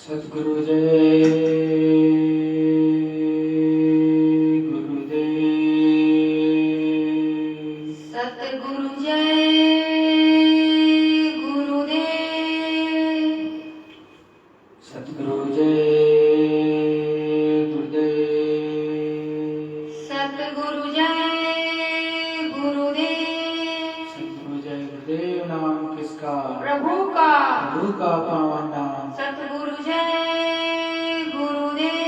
सतगुरु जय गुरुदेव। सतगुरु जय गुरुदेव। सतगुरु जय गुरुदेव। सतगुरु जय गुरुदेव। सतगुरु जय गुरुदेव नाम किसका? प्रभु का। प्रभु का पावन नाम। सतगुरु जय गुरुदेव।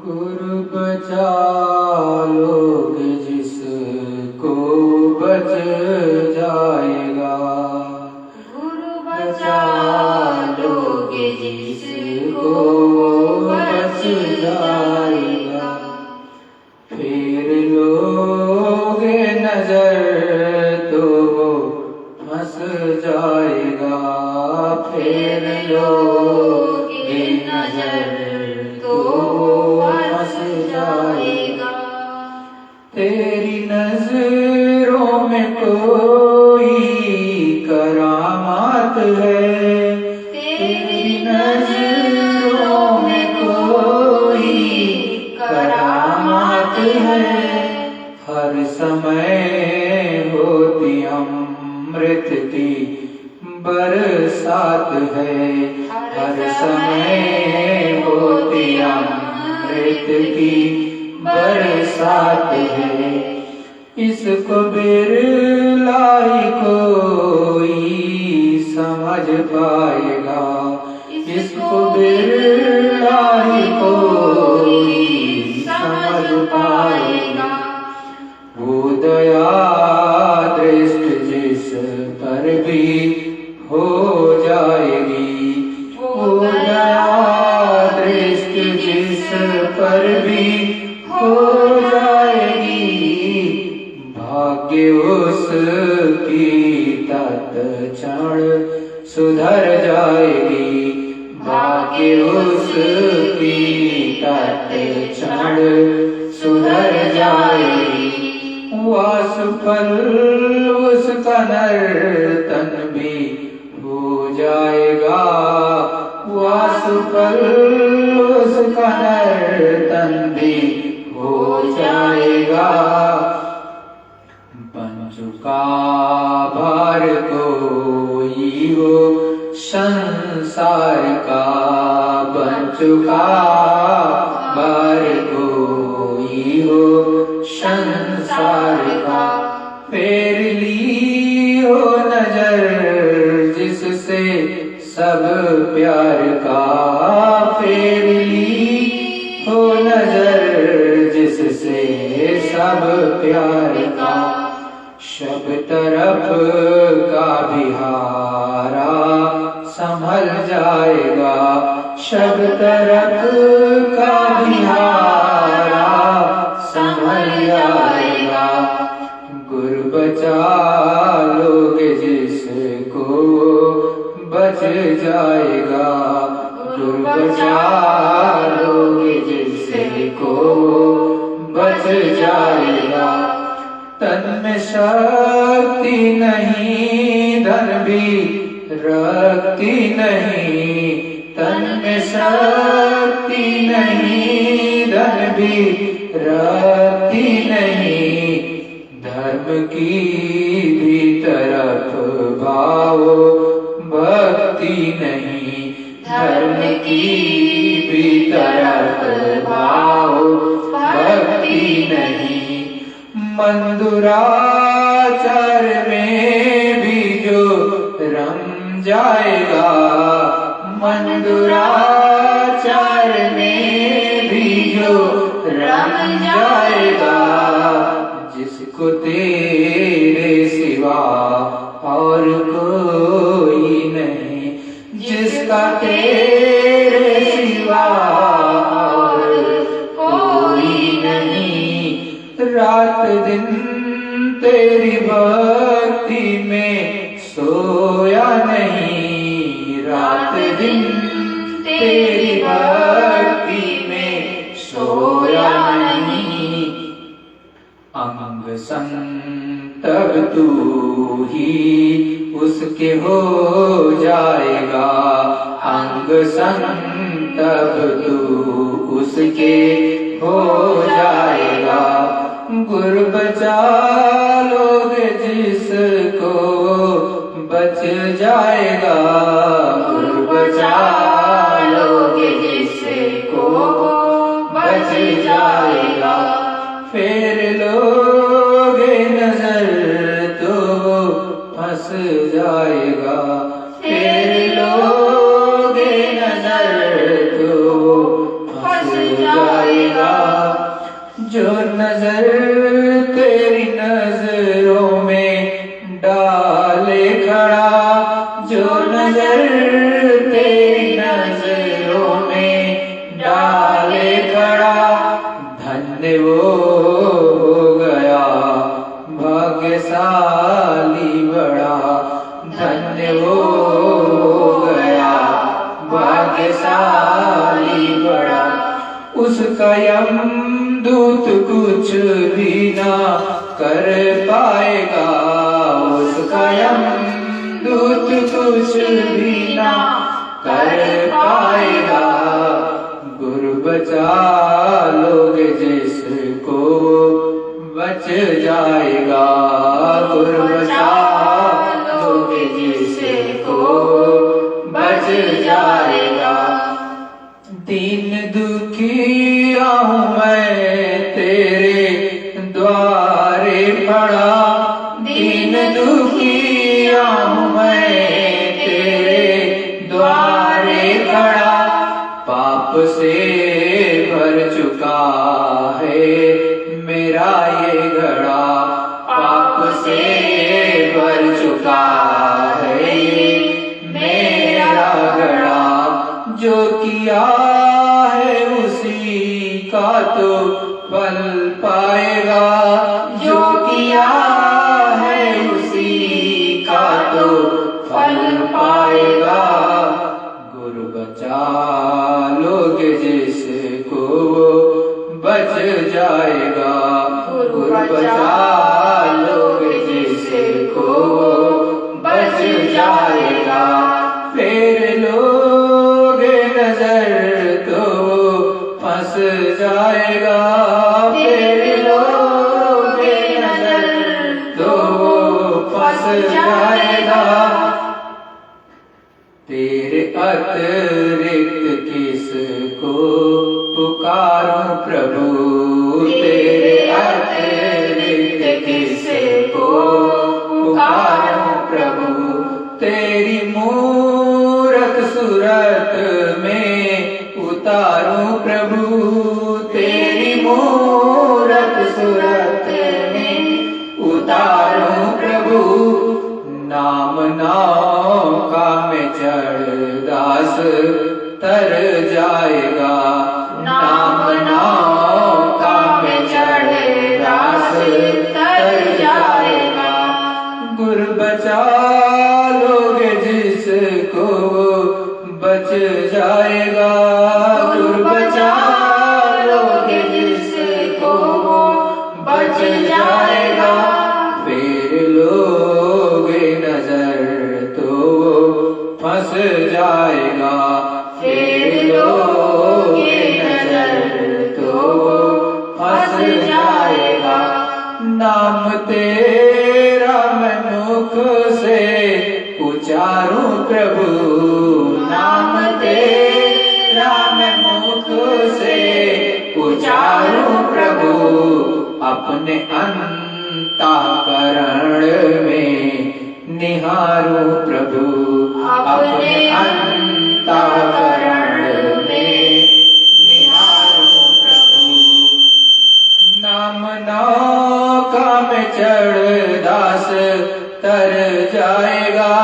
गुरु बचा लोगे जिसको बच जाएगा। गुरु बचा लोगे जिसको बच जाएगा। फिर लोगे नजर तो वो फंस जाएगा। फिर लोगे नजर तो वो फंस जाएगा। तेरी नजरों में कोई करामात है। तेरी नजरों में कोई करामात है। हर समय होती अमृत की बरसात है। हर समय होती अमृत की बरसात है। इसको बिरलाई कोई समझ पाएगा। इसको बिरलाई कोई समझ पाएगा। वो दया दृष्ट जिस पर भी हो जाएगी। वो दया दृष्ट जिस पर भी हो जाएगी। भाग्य उसकी तत्क्षण सुधर जाएगी। भाग्य उसकी तत्क्षण सुधर जाएगी। वासफल उसका नर्तन भी हो जाएगा। वासफल उसका नर्तन भी हो जाएगा। बन चुका भार कोई वो संसार का। बन चुका भार कोई हो संसार का। फेर ली हो नजर जिससे सब प्यार का। फेर ली हो नजर जिससे सब प्यार का। सब तरफ का बिहारा संभल जाएगा। सब तरफ का बिहारा संभल जाएगा। गुरु बचा लोगे जिसको बच जाएगा। गुरु बचा लोगे जिसको बच जाएगा। तन में शक्ति नहीं धन भी रखती नहीं। तन में शक्ति नहीं धन भी रखती नहीं। धर्म की भी तरफ भाव भक्ति नहीं। धर्म की भी तरफ भाव भक्ति नहीं। मंदुराचार में भी जो रम जाएगा। मंदुराचार में भी जो रम जाएगा। जिसको तेरे सिवा और कोई नहीं। जिसका तेरे सिवा और कोई नहीं। रात दिन तेरी भक्ति में सोया नहीं। रात दिन तेरी भक्ति में सोया नहीं। अंग संत तब तू ही उसके हो जाएगा अंग संग, तब तू उसके हो जाएगा। गुरु बचा लोगे जिसको बच जाएगा, गुरु बचा लोगे जिसको बच जाएगा। फेर लोगे नजर तो फंस जाएगा, फेर लोगे नजर तो फंस जाएगा। जो नजर तेरी नजरों में डाले खड़ा, जो नजर तेरी नजरों में डाले खड़ा, धन्य वो हो गया भाग्यशाली बड़ा, धन्य वो हो गया भाग्यशाली बड़ा। उसका यमदूत कुछ भी ना कर पाएगा, उसका यमदूत कुछ भी ना कर पाएगा। गुरु बचा लोगे जिसको बच जाएगा, गुरु बचा लोगे जिसको बच जाएगा। दीन दुखिया हूँ मैं तेरे द्वारे पड़ा, दीन दुखिया हूँ मैं तेरे द्वारे खड़ा। पाप से भर चुका है मेरा ये घड़ा, पाप से भर चुका है मेरा घड़ा। जो किया है उसी का तो फल पाएगा, जो किया है उसी का तो फल पाएगा। गुरु बचा लोगे जिसको बच जाएगा, गुरु बचा लोगे जिसको बच जाएगा। फेर लोगे नजर तो फंस जाएगा, फेर लोगे नजर तो फंस जाएगा। तेरे अतिरिक्त किसको पुकारूं प्रभु, तेरे अतिरिक्त किसको पुकारूं प्रभु। तेरी मूरत सूरत में उतारूं प्रभु, तेरी मूरत सूरत में उतारूं प्रभु। नाम नौका में चढ़ दास तर जाएगा, नाम नौका में चढ़ दास तर जाएगा। गुरु बचा लोगे जिसको बच जाएगा, गुरु बचा लोगे जिसको बच जाएगा। फेर लोगे नजर तो फंस जाएगा, फेर लोगे नजर तो फंस जाएगा। नाम तेरा मैं मुख से उचारूं प्रभु, नाम तेरा मैं मुख से उचारूं प्रभु। अपने अंतःकरण में निहारूं प्रभु, अपने अंतःकरण में निहारूं प्रभु। नाम नौका में चढ़ दास तर जाएगा,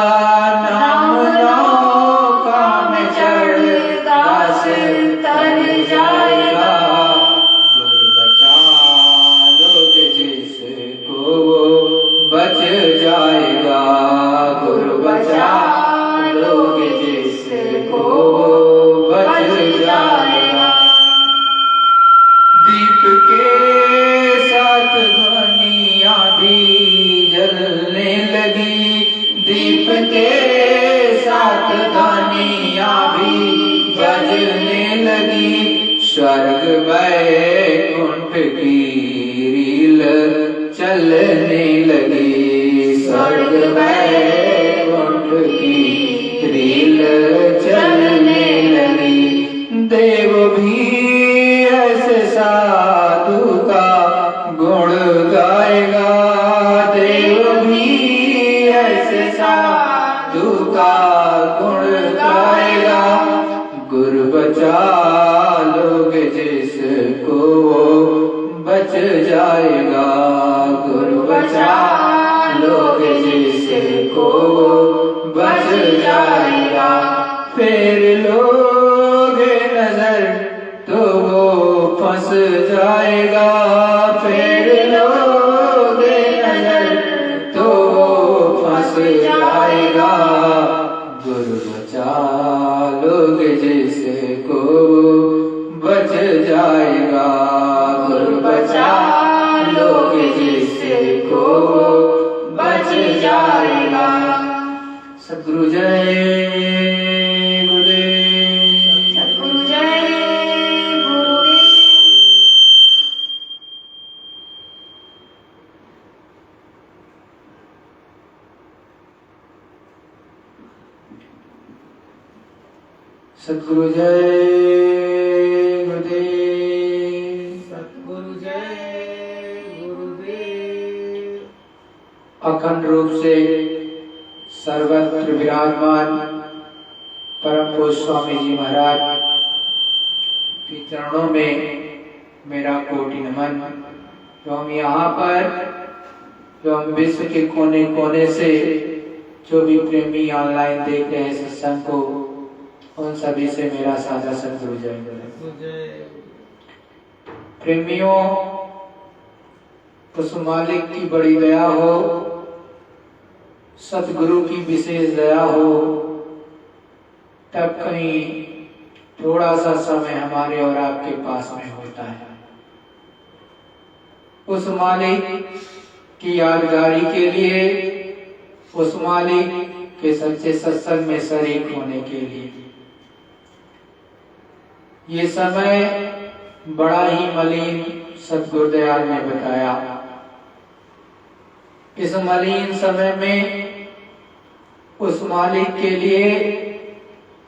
नाम नौका में चढ़ दास तर जाएगा। गुरु बचा लोगे जिसको बच जाएगा, गुरु बचा लोगे जिसको बच जाएगा। दीप के साथ ध्वनियाँ भी स्वर्ग वैकुंठ की रील चलने लगी, स्वर्ग वैकुंठ की रील चलने लगी। देव भी ऐसे साधु का गुण गाएगा, देव भी ऐसे साधु का गुण गाएगा। गुरु बचा लोगे जिसको बच जाएगा, गुरु बचा लोगे जिसको बच जाएगा। फेर लोगे नजर तो वो फंस जाएगा, फेर लोगे नजर तो वो फंस जाएगा। गुरु बचा लोगे जिसको बच जाएगा, गुरु बचा लोगे जिसको बच जाएगा। सद्गुरु जय गुरुदेव, सद्गुरु जय गुरुदेव। सद्गुरु जय गुरुदेव, सद्गुरु जय गुरुदेव। अखंड रूप से सर्वत्र विराजमान परम पूज्य स्वामी जी महाराज के चरणों में मेरा कोटि नमन। जो हम यहाँ पर, जो हम विश्व के कोने कोने से जो भी प्रेमी ऑनलाइन देख रहे हैं सत्संग को, उन सभी से मेरा सादा सद्गुरु जय। प्रेमियों, उस मालिक की बड़ी दया हो, सतगुरु की विशेष दया हो, तब कहीं थोड़ा सा समय हमारे और आपके पास में होता है। उस मालिक की यादगारी के लिए, उस मालिक के सच्चे सत्संग में शरीक होने के लिए। ये समय बड़ा ही मलिन सतगुरुदयाल ने बताया। इस मलिन समय में उस मालिक के लिए,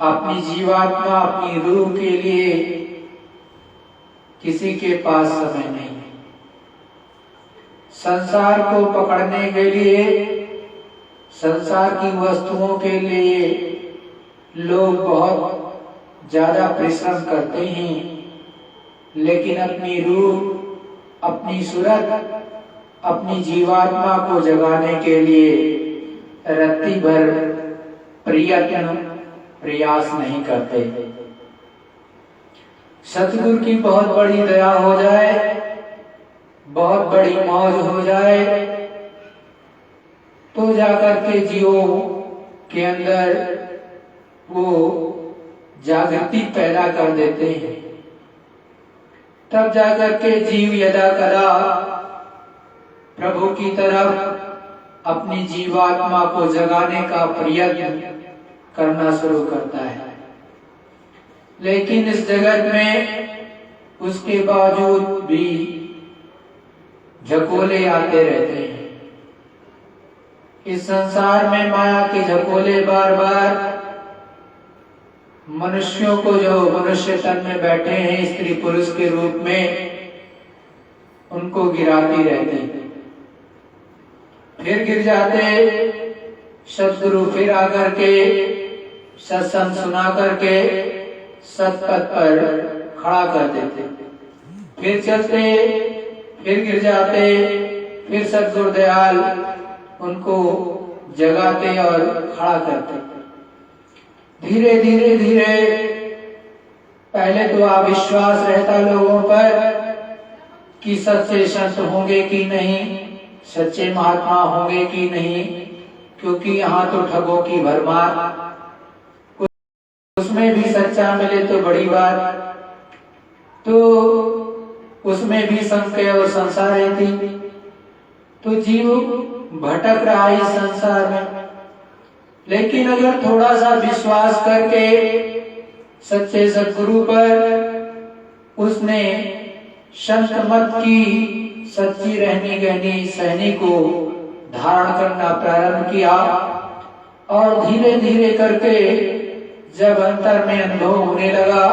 अपनी जीवात्मा, अपनी रूह के लिए किसी के पास समय नहीं। संसार को पकड़ने के लिए, संसार की वस्तुओं के लिए लोग बहुत ज्यादा परिश्रम करते हैं, लेकिन अपनी रूह, अपनी सूरत, अपनी जीवात्मा को जगाने के लिए रत्ती भर प्रयास नहीं करते। सतगुरु की बहुत बड़ी दया हो जाए, बहुत बड़ी मौज हो जाए, तो जाकर के जीवों के अंदर वो जागृति पैदा कर देते हैं। तब जाकर के जीव यदा कदा प्रभु की तरफ अपनी जीवात्मा को जगाने का प्रयत्न करना शुरू करता है। लेकिन इस जगत में उसके बावजूद भी झकोले आते रहते हैं। इस संसार में माया के झकोले बार बार मनुष्यों को, जो मनुष्य तन में बैठे हैं स्त्री पुरुष के रूप में, उनको गिराती रहती। फिर गिर जाते, सतगुरु फिर आकर के सत्संग सुना करके सतपथ पर खड़ा कर देते। फिर चलते, फिर गिर जाते, फिर सतगुरुदयाल उनको जगाते और खड़ा करते। धीरे धीरे धीरे पहले तो अविश्वास रहता लोगों पर कि सच्चे संत होंगे कि नहीं, सच्चे महात्मा होंगे कि नहीं, क्योंकि यहाँ तो ठगों की भरमार, उसमें भी सच्चा मिले तो बड़ी बात, तो उसमें भी संशय और संसार थी। तो जीव भटक रहा है इस संसार में। लेकिन अगर थोड़ा सा विश्वास करके सच्चे सतगुरु पर, उसने संत मत की सच्ची रहनी गहनी सहनी को धारण करना प्रारंभ किया और धीरे धीरे करके जब अंतर में अनुभव होने लगा,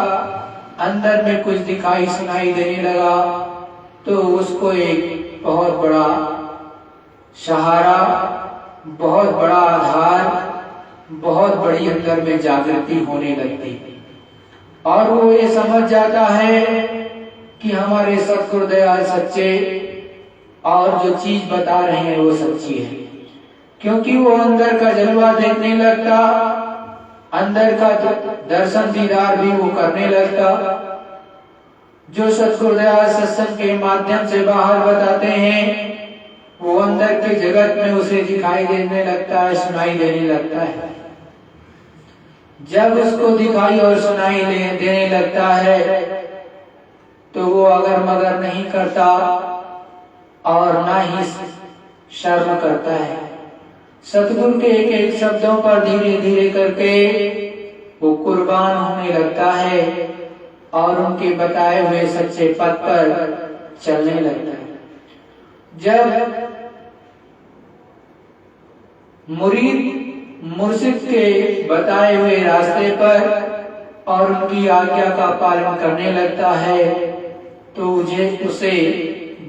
अंदर में कुछ दिखाई सुनाई देने लगा, तो उसको एक बहुत बड़ा सहारा, बहुत बड़ा आधार, बहुत बड़ी अंदर में जागृति होने लगती और वो ये समझ जाता है कि हमारे सद्गुरुदयाल सच्चे और जो चीज बता रहे हैं वो सच्ची है। क्योंकि वो अंदर का जलवा देखने लगता, अंदर का दर्शन दीदार भी वो करने लगता। जो सद्गुरुदयाल सत्संग के माध्यम से बाहर बताते हैं वो अंदर के जगत में उसे दिखाई देने लगता है, सुनाई देने लगता है। जब उसको दिखाई और सुनाई देने लगता है तो वो अगर मगर नहीं करता और ना ही शर्म करता है। सतगुरु के एक एक शब्दों पर धीरे धीरे करके वो कुर्बान होने लगता है और उनके बताए हुए सच्चे पथ पर चलने लगता है। जब मुरीद मुर्शिद के बताए हुए रास्ते पर और उनकी आज्ञा का पालन करने लगता है तो उसे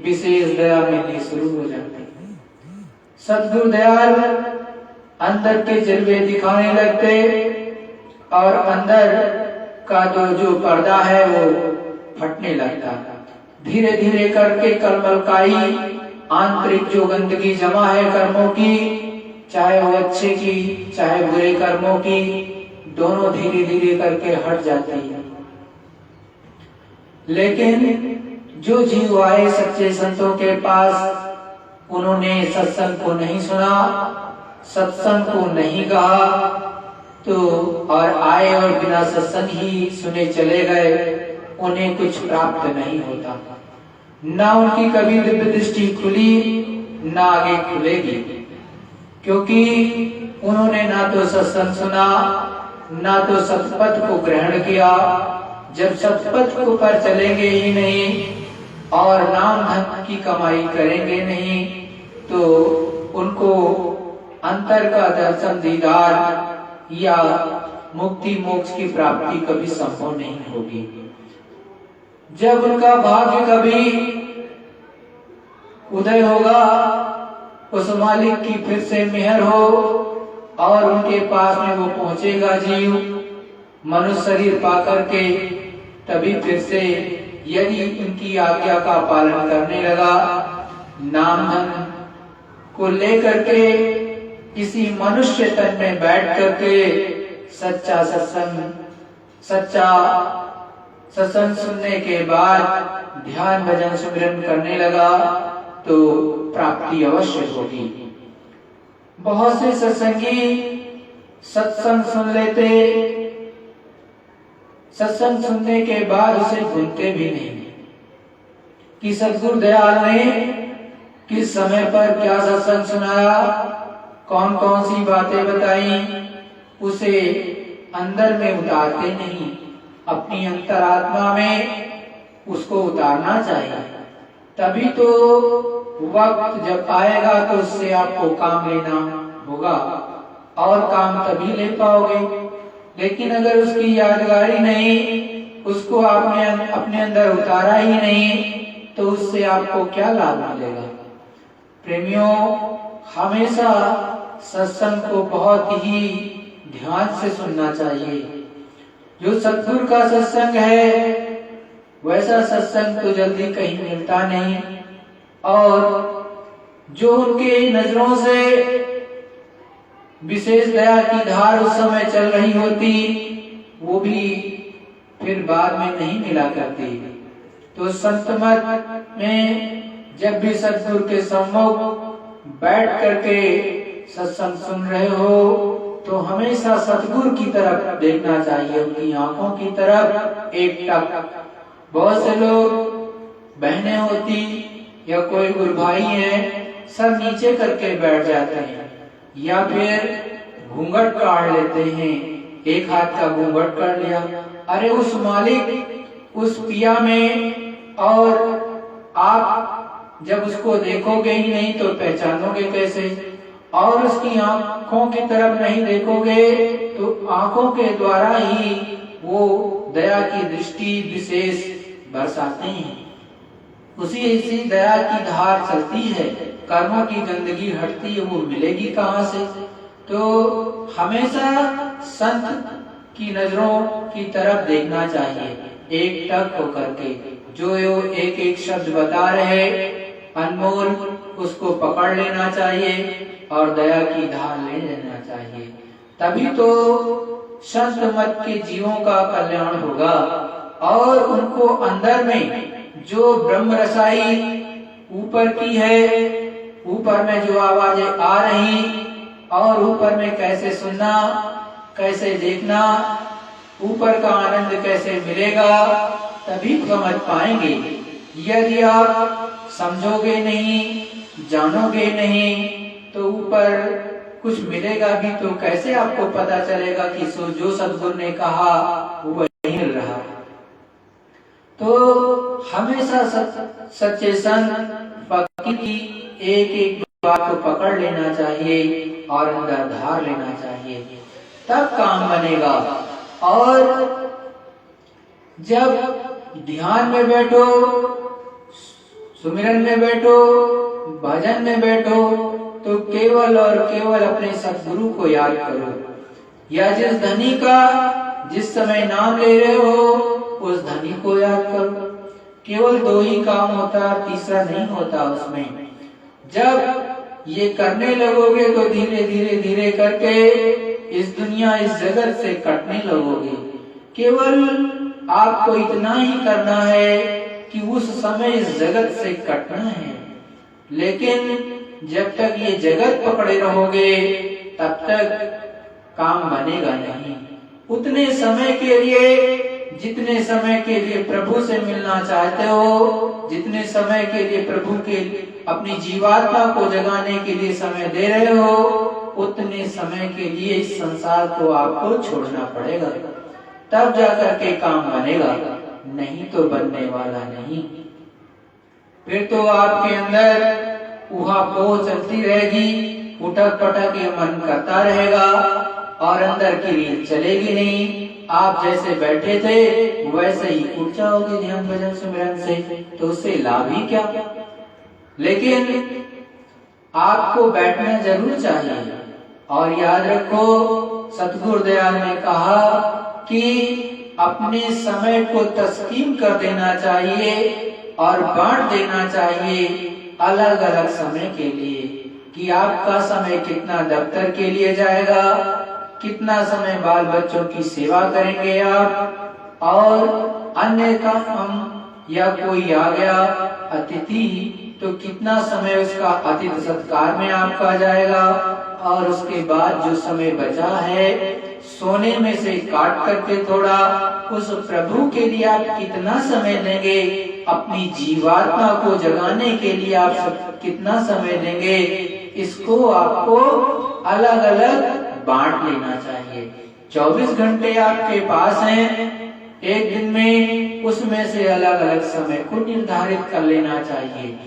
विशेष दया मिलनी शुरू हो जाती है। सद्गुरुदयाल अंदर के जलवे दिखाने लगते और अंदर का जो पर्दा है वो फटने लगता। धीरे धीरे करके कलमलकाई आंतरिक जो गंदगी जमा है कर्मों की, चाहे वो अच्छे की चाहे बुरे कर्मों की, दोनों धीरे धीरे करके हट जाती है। लेकिन जो जीव आए सच्चे संतों के पास, उन्होंने सत्संग को नहीं सुना, सत्संग को नहीं कहा, तो और आए और बिना सत्संग ही सुने चले गए, उन्हें कुछ प्राप्त नहीं होता। ना उनकी कभी दिव्य दृष्टि खुली, ना आगे खुलेगी, क्योंकि उन्होंने ना तो सत्संग सुना, ना तो सतपथ को ग्रहण किया। जब सतपथ को पर चलेंगे ही नहीं और नाम धन की कमाई करेंगे नहीं, तो उनको अंतर का दर्शन दीदार या मुक्ति मोक्ष की प्राप्ति कभी संभव नहीं होगी। जब उनका भाग्य कभी उदय होगा, उस मालिक की फिर से मेहर हो और उनके पास में वो पहुंचेगा जीव मनुष्य शरीर पाकर के, तभी फिर से यदि उनकी आज्ञा का पालन करने लगा, नाम धन को लेकर के किसी मनुष्य तन में बैठ करके सच्चा सत्संग सुनने के बाद ध्यान भजन सुमिरन करने लगा, तो प्राप्ति अवश्य होगी। बहुत से सत्संगी सत्संग सुन लेते, सत्संग सुनने के बाद उसे भूलते भी नहीं कि सद्गुरुदयाल ने किस समय पर क्या सत्संग सुनाया, कौन कौन सी बातें बताई, उसे अंदर में उतारते नहीं। अपनी अंतरात्मा में उसको उतारना चाहिए, तभी तो वक्त जब आएगा तो उससे आपको काम लेना होगा और काम तभी ले पाओगे। लेकिन अगर उसकी यादगारी नहीं, उसको आपने अपने अंदर उतारा ही नहीं, तो उससे आपको क्या लाभ मिलेगा। प्रेमियों, हमेशा सत्संग को बहुत ही ध्यान से सुनना चाहिए। जो सद्गुरु का सत्संग है वैसा सत्संग तो जल्दी कहीं मिलता नहीं, और जो उनके नजरों से विशेष दया की धार उस समय चल रही होती, वो भी फिर बाद में नहीं मिला करती। तो संत मत में जब भी सद्गुरु के सम्मुख बैठ करके सत्संग सुन रहे हो, तो हमेशा सतगुरु की तरफ देखना चाहिए, उनकी आंखों की तरफ एक टक। बहुत से लोग बहनें होती या कोई गुरु भाई हैं, सर नीचे करके बैठ जाते हैं या फिर घूंघट काट लेते हैं, एक हाथ का घूंघट कर लिया। अरे उस मालिक, उस पिया में, और आप जब उसको देखोगे ही नहीं तो पहचानोगे कैसे, और उसकी आंखों की तरफ नहीं देखोगे तो आंखों के द्वारा ही वो दया की दृष्टि विशेष बरसाते हैं। उसी ऐसी दया की धार चलती है, कर्मों की गंदगी हटती है, वो मिलेगी कहाँ से? तो हमेशा संत की नजरों की तरफ देखना चाहिए, एक टक होकर के, जो एक एक शब्द बता रहे अनमोल, उसको पकड़ लेना चाहिए और दया की धार ले लेना चाहिए। तभी तो संत मत के जीवों का कल्याण होगा, और उनको अंदर में जो ब्रह्म रसाई ऊपर की है, ऊपर में जो आवाजें आ रही, और ऊपर में कैसे सुनना, कैसे देखना, ऊपर का आनंद कैसे मिलेगा, तभी समझ पाएंगे। यदि आप समझोगे नहीं, जानोगे नहीं, तो ऊपर कुछ मिलेगा भी तो कैसे आपको पता चलेगा कि जो सद्गुरु ने कहा वो वही मिल रहा है। तो हमेशा सच्चे संत फकीर की एक एक बात को पकड़ लेना चाहिए और अंदर धार लेना चाहिए, तब काम बनेगा। और जब ध्यान में बैठो, सुमिरन में बैठो, भजन में बैठो, तो केवल और केवल अपने सद्गुरु को याद करो, या जिस धनी का जिस समय नाम ले रहे हो उस धनी को याद करो। केवल दो ही काम होता, तीसरा नहीं होता उसमें। जब ये करने लगोगे तो धीरे धीरे धीरे करके इस दुनिया इस जगत से कटने लगोगे। केवल आपको इतना ही करना है कि उस समय इस जगत से कटना है, लेकिन जब तक ये जगत पकड़े रहोगे तब तक काम बनेगा नहीं। उतने समय के लिए, जितने समय के लिए प्रभु से मिलना चाहते हो, जितने समय के लिए प्रभु के अपनी जीवात्मा को जगाने के लिए समय दे रहे हो, उतने समय के लिए इस संसार को आपको छोड़ना पड़ेगा, तब जाकर के काम बनेगा, नहीं तो बनने वाला नहीं। फिर तो आपके अंदर उहापोह चलती रहेगी, उठक पटक ये मन करता रहेगा और अंदर की रीत चलेगी नहीं। आप जैसे बैठे थे वैसे ही उठ जाओगे ध्यान भजन सुमिरन से, तो उससे लाभ ही क्या। लेकिन आपको बैठना जरूर चाहिए। और याद रखो, सतगुरु दयाल ने कहा कि अपने समय को तस्कीम कर देना चाहिए और बांट देना चाहिए अलग अलग समय के लिए, कि आपका समय कितना दफ्तर के लिए जाएगा, कितना समय बाल बच्चों की सेवा करेंगे आप, और अन्य काम या कोई आ गया अतिथि तो कितना समय उसका अतिथि सत्कार में आपका जाएगा, और उसके बाद जो समय बचा है सोने में से काट करके थोड़ा उस प्रभु के लिए आप कितना समय देंगे, अपनी जीवात्मा को जगाने के लिए आप कितना समय देंगे, इसको आपको अलग अलग बांट लेना चाहिए। 24 घंटे आपके पास हैं एक दिन में, उसमें से अलग अलग समय को निर्धारित कर लेना चाहिए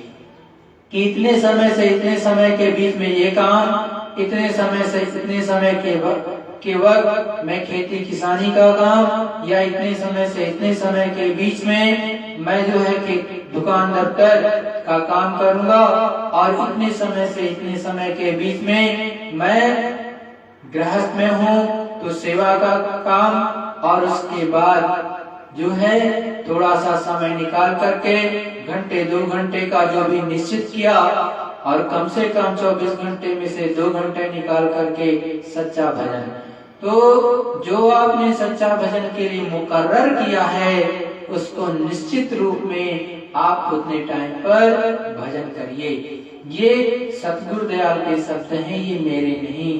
कि इतने समय से इतने समय के बीच में ये काम, इतने समय से इतने समय के वक्त मैं खेती किसानी का काम, या इतने समय से इतने समय के बीच में मैं जो है कि दुकान दफ्तर का काम करूंगा, और इतने समय से इतने समय के बीच में मैं गृहस्थ में हूँ तो सेवा का काम, और उसके बाद जो है थोड़ा सा समय निकाल करके घंटे 2 घंटे का जो भी निश्चित किया, और कम से कम 24 घंटे में से 2 घंटे निकाल करके सच्चा भजन। तो जो आपने सच्चा भजन के लिए मुकर्रर किया है उसको निश्चित रूप में आप उतने टाइम पर भजन करिए। ये सतगुरु दयाल के शब्द हैं, ये मेरे नहीं।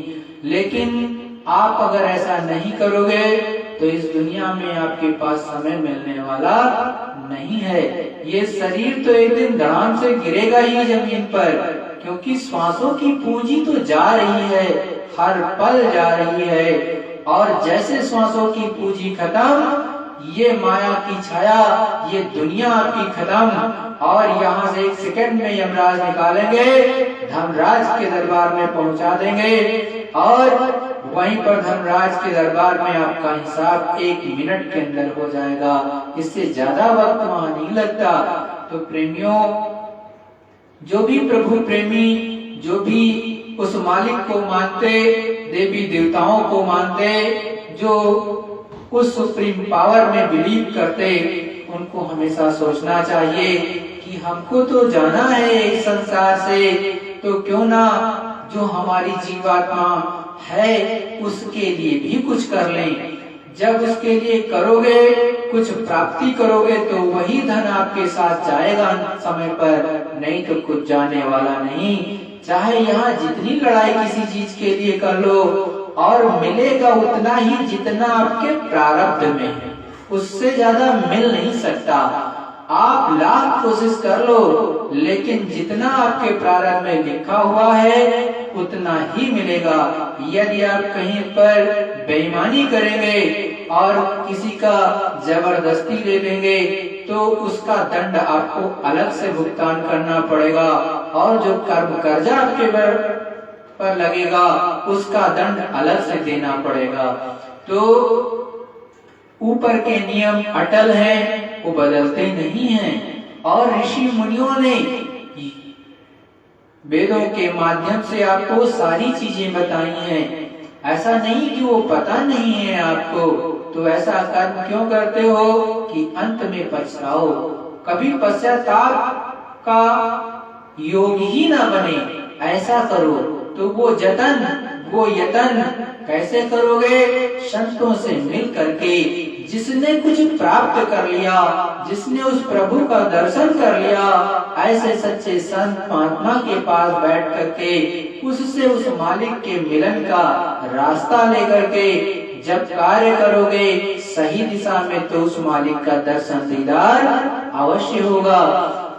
लेकिन आप अगर ऐसा नहीं करोगे तो इस दुनिया में आपके पास समय मिलने वाला नहीं है। ये शरीर तो एक दिन धड़ाम से गिरेगा ही जमीन पर, क्योंकि श्वासों की पूंजी तो जा रही है, हर पल जा रही है, और जैसे श्वासों की पूंजी खत्म, ये माया की छाया, ये दुनिया आपकी खत्म, और यहाँ से 1 सेकंड में यमराज निकालेंगे, धर्मराज के दरबार में पहुंचा देंगे, और वहीं पर धर्मराज के दरबार में आपका हिसाब 1 मिनट के अंदर हो जाएगा। इससे ज्यादा वक्त वहां नहीं लगता। तो प्रेमियों, जो भी प्रभु प्रेमी, जो भी उस मालिक को मानते, देवी देवताओं को मानते, जो उस सुप्रीम पावर में बिलीव करते, उनको हमेशा सोचना चाहिए कि हमको तो जाना है इस संसार से, तो क्यों ना जो हमारी जीवात्मा है उसके लिए भी कुछ कर लें। जब उसके लिए करोगे, कुछ प्राप्ति करोगे, तो वही धन आपके साथ जाएगा समय पर, नहीं तो कुछ जाने वाला नहीं। चाहे यहाँ जितनी लड़ाई किसी चीज के लिए कर लो, और मिलेगा उतना ही जितना आपके प्रारब्ध में है, उससे ज्यादा मिल नहीं सकता। आप लाख कोशिश कर लो, लेकिन जितना आपके प्रारब्ध में लिखा हुआ है उतना ही मिलेगा। यदि आप कहीं पर बेईमानी करेंगे और किसी का जबरदस्ती ले लेंगे, तो उसका दंड आपको अलग से भुगतान करना पड़ेगा, और जो कर्म कर्जा आपके पर लगेगा उसका दंड अलग से देना पड़ेगा। तो ऊपर के नियम अटल हैं, वो बदलते नहीं हैं, और ऋषि मुनियों ने वेदों के माध्यम से आपको सारी चीजें बताई हैं। ऐसा नहीं कि वो पता नहीं है आपको, तो ऐसा कर्म क्यों करते हो कि अंत में पछताओ। कभी पश्चाताप का योग ही ना बने, ऐसा करो। तो वो यतन कैसे करोगे? संतों से मिल करके, जिसने कुछ प्राप्त कर लिया, जिसने उस प्रभु का दर्शन कर लिया, ऐसे सच्चे संत महात्मा के पास बैठ करके उससे उस मालिक के मिलन का रास्ता लेकर के जब कार्य करोगे सही दिशा में, तो उस मालिक का दर्शन दीदार अवश्य होगा।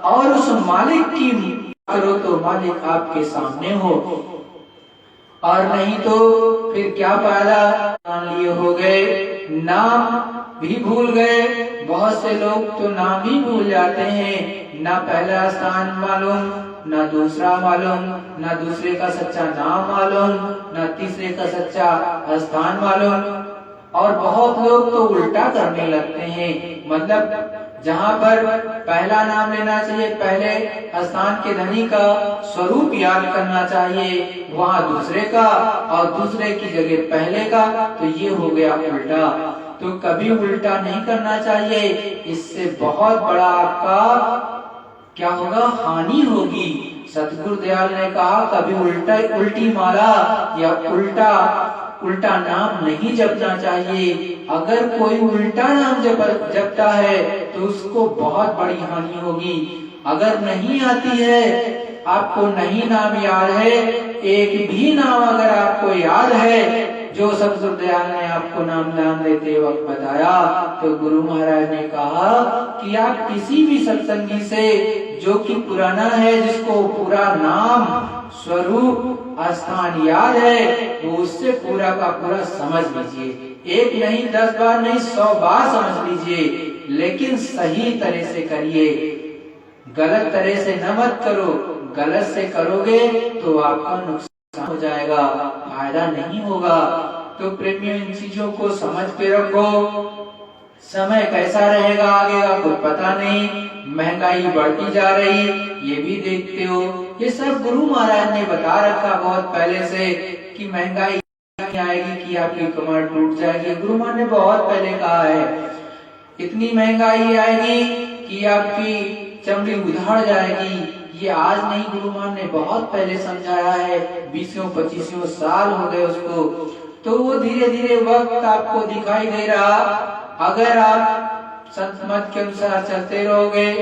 और उस मालिक की करो तो मालिक आपके सामने हो, और नहीं तो फिर क्या फायदा? मान लिए हो गए, नाम भी भूल गए। बहुत से लोग तो नाम ही भूल जाते हैं, ना पहला स्थान मालूम, ना दूसरा मालूम, ना दूसरे का सच्चा नाम मालूम, ना तीसरे का सच्चा स्थान मालूम। और बहुत लोग तो उल्टा करने लगते हैं, मतलब जहाँ पर पहला नाम लेना चाहिए, पहले स्थान के धनी का स्वरूप याद करना चाहिए, वहाँ दूसरे का, और दूसरे की जगह पहले का, तो ये हो गया उल्टा। तो कभी उल्टा नहीं करना चाहिए, इससे बहुत बड़ा आपका क्या होगा? हानि होगी। सतगुरु दयाल ने कहा कभी उल्टी माला या उल्टा नाम नहीं जपना चाहिए। अगर कोई उल्टा नाम जपता है तो उसको बहुत बड़ी हानि होगी। अगर नहीं आती है, आपको नहीं नाम याद है, एक भी नाम अगर आपको याद है जो सतगुरु दयाल ने आपको नाम लेते वक्त बताया, तो गुरु महाराज ने कहा कि आप किसी भी सत्संगी से जो कि पुराना है, जिसको पूरा नाम स्वरूप स्थान याद है, वो उससे पूरा का पूरा समझ लीजिए। एक नहीं 10 बार नहीं 100 बार समझ लीजिए, लेकिन सही तरह से करिए। गलत तरह से न मत करो, गलत से करोगे तो आपका नुकसान हो जाएगा, फायदा नहीं होगा। तो प्रेमियों, इन चीजों को समझ के रखो। समय कैसा रहेगा आगे का कोई पता नहीं, महंगाई बढ़ती जा रही, ये भी देखते हो। ये सब गुरु महाराज ने बता रखा बहुत पहले से कि महंगाई आएगी कि आपकी कमर टूट जाएगी। गुरु महाराज ने बहुत पहले कहा है, इतनी महंगाई आएगी कि आपकी चमड़ी उधड़ जाएगी। ये आज नहीं, गुरु महाराज ने बहुत पहले समझाया है, 20-25 साल हो गए उसको। तो वो धीरे धीरे वक्त आपको दिखाई दे रहा। अगर आप संत मत के अनुसार चलते रहोगे,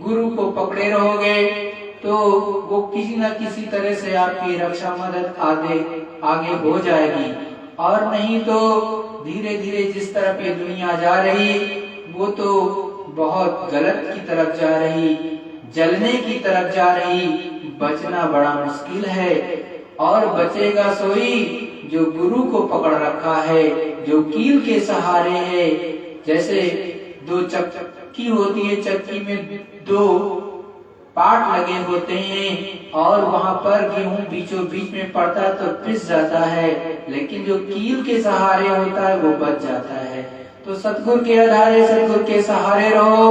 गुरु को पकड़े रहोगे, तो वो किसी न किसी तरह से आपकी रक्षा मदद आगे हो जाएगी। और नहीं तो धीरे धीरे जिस तरफ ये दुनिया जा रही, वो तो बहुत गलत की तरफ जा रही, जलने की तरफ जा रही। बचना बड़ा मुश्किल है, और बचेगा सोई जो गुरु को पकड़ रखा है, जो कील के सहारे है। जैसे दो चक्की होती है, चक्की में दो पार्ट लगे होते हैं और वहां पर गेहूं बीचों बीच में पड़ता है तो पिस जाता है, लेकिन जो कील के सहारे होता है वो बच जाता है। तो सतगुरु के आधारे, सतगुरु के सहारे रहो,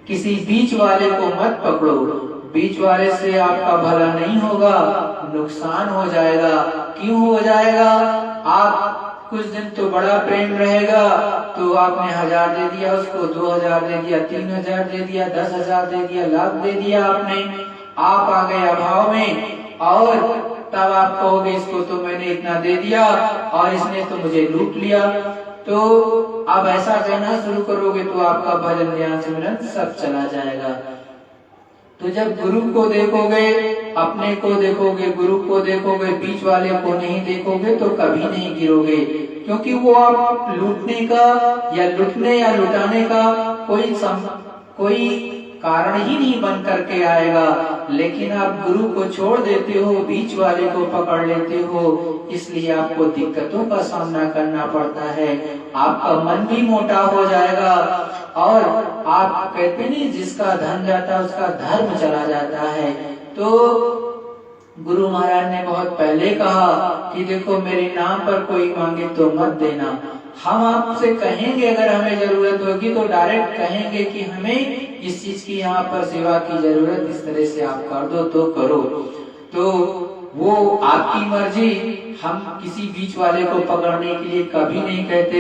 किसी बीच वाले को मत पकड़ो। बीच वाले से आपका भला नहीं होगा, नुकसान हो जाएगा। क्यों हो जाएगा? आप कुछ दिन तो बड़ा प्रेम रहेगा तो आपने 1000 दे दिया उसको, 2000 दे दिया, 3000 दे दिया, 10,000 दे दिया, लाख दे दिया आपने। आप आ गए अभाव में और तब आप कहोगे इसको तो मैंने इतना दे दिया और इसने तो मुझे लूट लिया। तो अब ऐसा कहना शुरू करोगे तो आपका भजन, ध्यान, सिमरन सब चला जाएगा। तो जब गुरु को देखोगे, अपने को देखोगे, गुरु को देखोगे, बीच वाले को नहीं देखोगे तो कभी नहीं गिरोगे, क्योंकि वो आप लूटने का या लुटने या लुटाने का कोई कारण ही नहीं बन करके आएगा। लेकिन आप गुरु को छोड़ देते हो, बीच वाले को पकड़ लेते हो, इसलिए आपको दिक्कतों का सामना करना पड़ता है। आपका मन भी मोटा हो जाएगा और आप कहते नहीं जिसका धन जाता है उसका धर्म चला जाता है। तो गुरु महाराज ने बहुत पहले कहा कि देखो मेरे नाम पर कोई मांगे तो मत देना। हम आपसे कहेंगे, अगर हमें जरूरत होगी तो डायरेक्ट कहेंगे कि हमें इस चीज की यहाँ पर सेवा की जरूरत, इस तरह से आप कर दो तो करो। तो वो आपकी मर्जी, हम किसी बीच वाले को पकड़ने के लिए कभी नहीं कहते।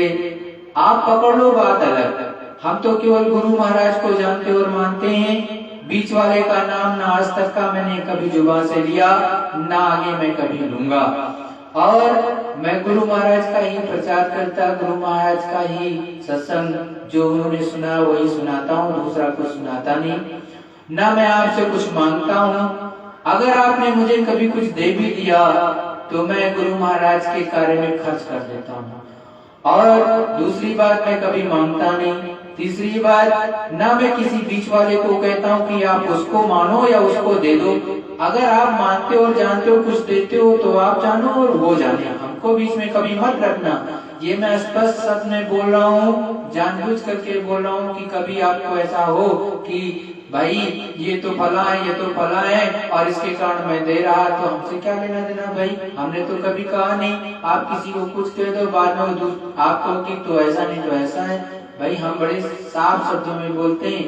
आप पकड़ लो बात अलग, हम तो केवल गुरु महाराज को जानते और मानते हैं। बीच वाले का नाम ना आज तक का मैंने कभी जुबान से लिया, ना आगे मैं कभी लूंगा। और मैं गुरु महाराज का ही प्रचार करता, गुरु महाराज का ही सत्संग जो उन्होंने सुना वही सुनाता हूँ, दूसरा कुछ सुनाता नहीं। ना मैं आपसे कुछ मांगता हूँ। अगर आपने मुझे कभी कुछ दे भी दिया तो मैं गुरु महाराज के कार्य में खर्च कर देता हूँ। और दूसरी बात, मैं कभी मांगता नहीं। तीसरी बात, ना मैं किसी बीच वाले को कहता हूँ कि आप उसको मानो या उसको दे दो। अगर आप मानते हो और जानते हो कुछ देते हो तो आप जानो और वो जाने, हमको बीच में कभी मत रखना। ये मैं स्पष्ट शब्द में बोल रहा हूँ, जानबूझ करके बोल रहा हूँ कि कभी आपको ऐसा हो कि भाई ये तो फला है, ये तो फला है और इसके कारण मैं दे रहा, तो हमसे क्या लेना देना भाई, हमने तो कभी कहा नहीं। आप किसी को कुछ कह दो, बाद में आप कहोगे तो ऐसा नहीं तो ऐसा है। भाई हम बड़े साफ शब्दों में बोलते हैं,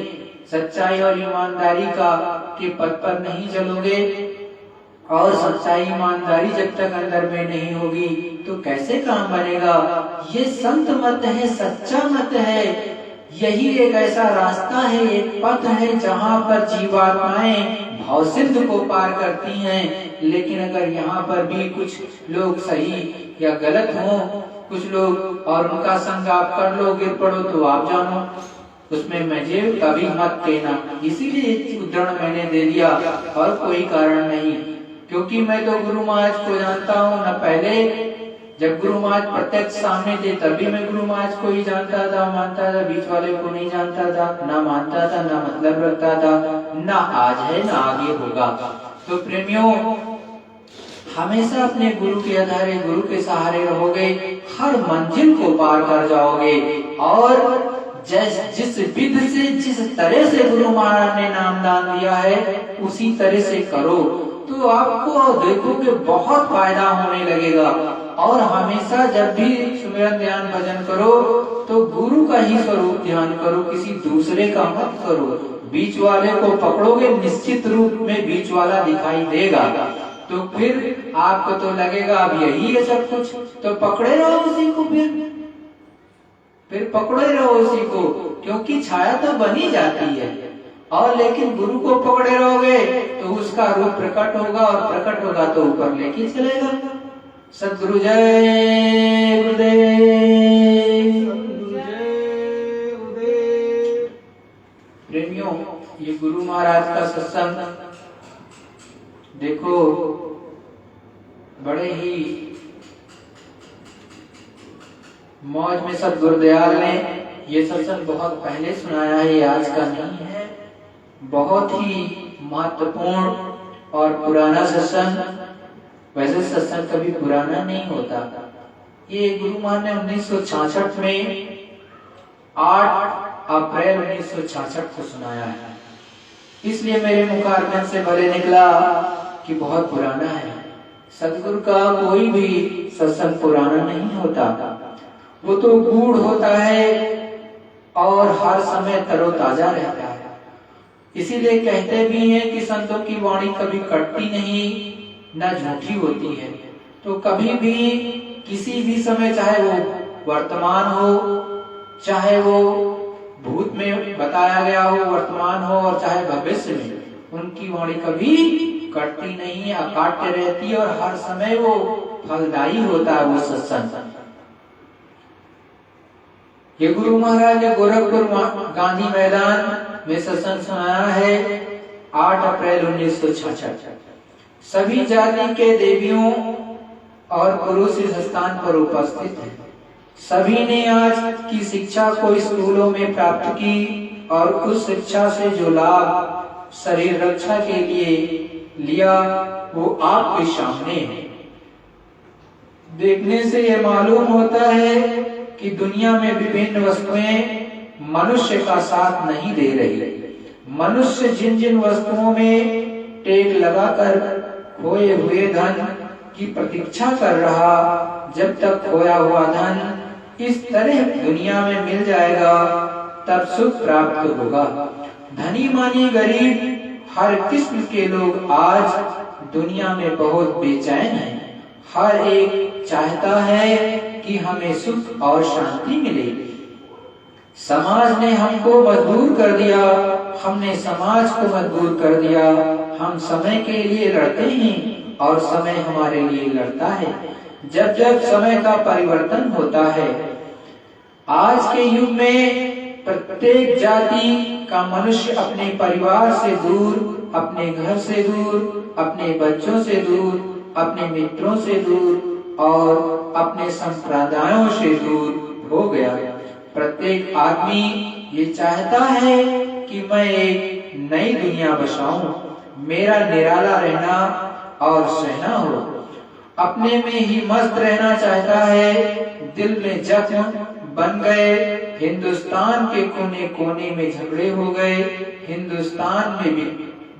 सच्चाई और ईमानदारी का के पद पर नहीं चलोगे और सच्चाई ईमानदारी जब तक अंदर में नहीं होगी तो कैसे काम बनेगा। ये संत मत है, सच्चा मत है। यही एक ऐसा रास्ता है, एक पथ है जहाँ पर जीवात्माएं भाव सिंधु को पार करती हैं। लेकिन अगर यहाँ पर भी कुछ लोग सही या गलत हो, कुछ लोग और उनका संग आप कर लो, गिर पड़ो तो आप जानो, उसमें मुझे कभी मत कहना। इसीलिए उदाहरण मैंने दे दिया और कोई कारण नहीं, क्योंकि मैं तो गुरु महाराज को जानता हूँ। न पहले जब गुरु महाराज प्रत्यक्ष सामने थे तभी मैं गुरु महाराज को ही जानता था, मानता था, बीच वाले को नहीं जानता था, ना मानता था, ना मतलब रखता था, ना आज है ना आगे होगा। तो प्रेमियों, हमेशा अपने गुरु के आधारे, गुरु के सहारे रहोगे, हर मंजिल को पार कर जाओगे। और जिस विध से, जिस तरह से गुरु महाराज ने नाम दान दिया है उसी तरह से करो तो आपको देखोगे बहुत फायदा होने लगेगा। और हमेशा जब भी सुमिरन ध्यान भजन करो तो गुरु का ही स्वरूप ध्यान करो, किसी दूसरे का मत करो। बीच वाले को पकड़ोगे निश्चित रूप में बीच वाला दिखाई देगा, तो फिर आपको तो लगेगा अब यही है सब कुछ, तो पकड़े रहो उसी को, फिर पकड़े रहो उसी को, क्योंकि छाया तो बनी जाती है। और लेकिन गुरु को पकड़े रहोगे तो उसका रूप प्रकट होगा, और प्रकट होगा तो ऊपर लेके चलेगा। सद्गुरु जय गुरुदेव। प्रेमियों, ये गुरु महाराज का सत्संग देखो बड़े ही मौज में सद्गुरुदयाल ने ये सत्संग बहुत पहले सुनाया है, आज का नहीं है। बहुत ही महत्वपूर्ण और पुराना सत्संग। वैसे सत्संग कभी पुराना नहीं होता। ये गुरु महाराज ने 1966 में 8 अप्रैल 1966 को सुनाया है। इसलिए मेरे मुखारबिंद से भले निकला कि बहुत पुराना है। सतगुरु का कोई भी सत्संग पुराना नहीं होता, वो तो गूढ़ होता है और हर समय तरोताजा रहता है। इसीलिए कहते भी हैं कि संतों की वाणी कभी कटती नहीं, न झूठी होती है। तो कभी भी किसी भी समय, चाहे वो वर्तमान हो, चाहे वो भूत में बताया गया हो, वर्तमान हो, और चाहे भविष्य में, उनकी वाणी कभी कटती नहीं, अकाट्य रहती है और हर समय वो फलदायी होता है वो सत्संग। ये गुरु महाराज ने गोरखपुर गांधी मैदान में सत्संग सुनाया है 8 अप्रैल 1966। सभी जाति के देवियों और पुरुष इस स्थान पर उपस्थित हैं। सभी ने आज की शिक्षा को स्कूलों में प्राप्त की और उस शिक्षा से जो लाभ शरीर रक्षा के लिए लिया वो आपके सामने है। देखने से यह मालूम होता है कि दुनिया में विभिन्न वस्तुएं मनुष्य का साथ नहीं दे रही। मनुष्य जिन जिन वस्तुओं में टेक लगाकर खोए हुए धन की प्रतीक्षा कर रहा, जब तक खोया हुआ धन इस तरह दुनिया में मिल जाएगा तब सुख प्राप्त होगा। धनी मानी गरीब हर किस्म के लोग आज दुनिया में बहुत बेचैन हैं। हर एक चाहता है कि हमें सुख और शांति मिले। समाज ने हमको मजबूर कर दिया, हमने समाज को मजबूर कर दिया। हम समय के लिए लड़ते हैं और समय हमारे लिए लड़ता है। जब जब समय का परिवर्तन होता है, आज के युग में प्रत्येक जाति का मनुष्य अपने परिवार से दूर, अपने घर से दूर, अपने बच्चों से दूर, अपने मित्रों से दूर और अपने संप्रदायों से दूर हो गया। प्रत्येक आदमी ये चाहता है कि मैं एक नई दुनिया बसाऊं, मेरा निराला रहना और सहना हो। अपने में ही मस्त रहना चाहता है, दिल में जख्म बन गए। हिंदुस्तान के कोने कोने में झगड़े हो गए, हिंदुस्तान में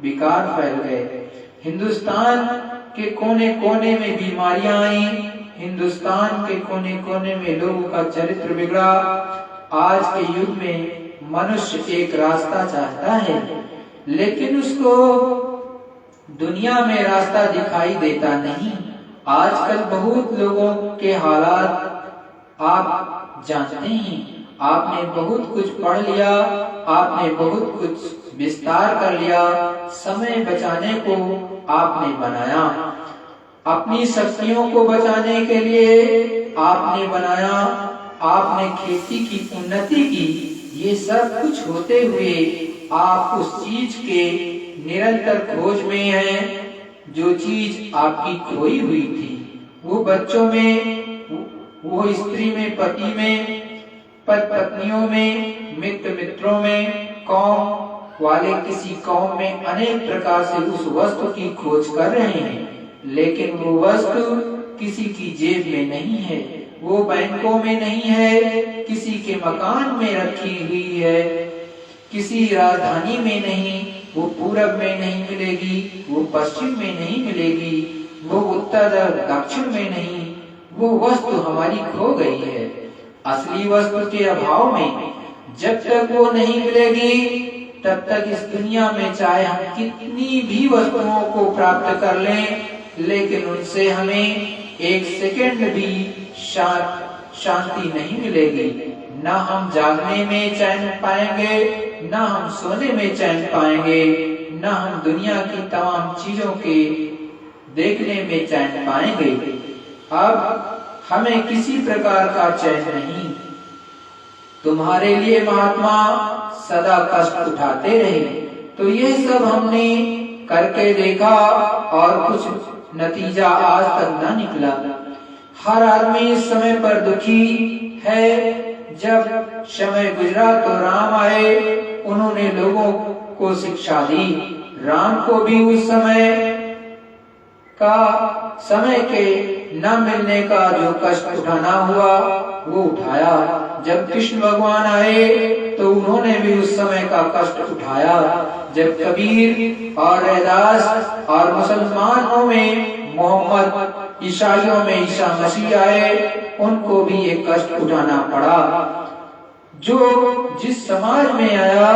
विकार फैल गए, हिंदुस्तान के कोने कोने में बीमारियां आई, हिंदुस्तान के कोने कोने में लोगों का चरित्र बिगड़ा। आज के युग में मनुष्य एक रास्ता चाहता है, लेकिन उसको दुनिया में रास्ता दिखाई देता नहीं। आजकल बहुत लोगों के हालात आप जानते हैं। आपने बहुत कुछ पढ़ लिया, आपने बहुत कुछ विस्तार कर लिया, समय बचाने को आपने बनाया, अपनी शक्तियों को बचाने के लिए आपने बनाया, आपने खेती की उन्नति की। ये सब कुछ होते हुए आप उस चीज के निरंतर खोज में हैं जो चीज आपकी खोई हुई थी। वो बच्चों में, वो स्त्री में, पति में, पति पत्नियों में, मित्र मित्रों में, कौम वाले किसी कौम में अनेक प्रकार से उस वस्तु की खोज कर रहे हैं, लेकिन वो वस्तु किसी की जेब में नहीं है, वो बैंकों में नहीं है, किसी के मकान में रखी हुई है, किसी राजधानी में नहीं, वो पूरब में नहीं मिलेगी, वो पश्चिम में नहीं मिलेगी, वो उत्तर और दक्षिण में नहीं। वो वस्तु हमारी खो गई है। असली वस्तु के अभाव में जब तक वो नहीं मिलेगी, तब तक इस दुनिया में चाहे हम कितनी भी वस्तुओं को प्राप्त कर लें, लेकिन उनसे हमें एक सेकंड भी शांति नहीं मिलेगी। ना हम जागने में चैन पाएंगे, ना हम सोने में चैन पाएंगे, ना हम दुनिया की तमाम चीजों के देखने में चैन पाएंगे। अब हमें किसी प्रकार का चैन नहीं। तुम्हारे लिए महात्मा सदा कष्ट उठाते रहे, तो ये सब हमने करके देखा और कुछ नतीजा आज तक न निकला। हर आदमी इस समय पर दुखी है। जब समय गुजरा तो राम आए, उन्होंने लोगों को शिक्षा दी। राम को भी उस समय के न मिलने का जो कष्ट उठाना हुआ वो उठाया। जब कृष्ण भगवान आए तो उन्होंने भी उस समय का कष्ट उठाया। जब कबीर और रैदास और मुसलमानों में मोहम्मद, ईसाइयों में ईसा मसीह आए, उनको भी ये कष्ट उठाना पड़ा। जो जिस समाज में आया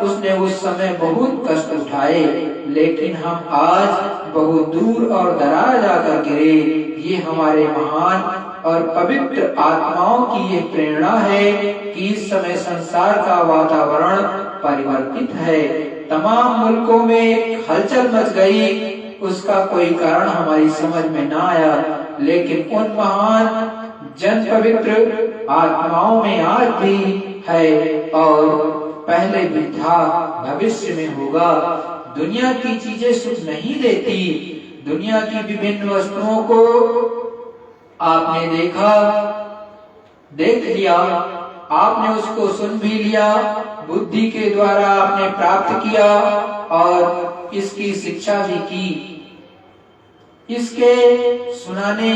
उसने उस समय बहुत कष्ट उठाए, लेकिन हम आज बहुत दूर और दराज आकर गिरे। ये हमारे महान और पवित्र आत्माओं की ये प्रेरणा है कि इस समय संसार का वातावरण परिवर्तित है। तमाम मुल्कों में एक हलचल मच गई, उसका कोई कारण हमारी समझ में ना आया, लेकिन उन महान जन पवित्र आत्माओं में आज भी है और पहले भी था, भविष्य में होगा। दुनिया की चीजें सुख नहीं देती। दुनिया की विभिन्न वस्तुओं को आपने देख लिया, आपने उसको सुन भी लिया, बुद्धि के द्वारा आपने प्राप्त किया और इसकी शिक्षा भी की। इसके सुनाने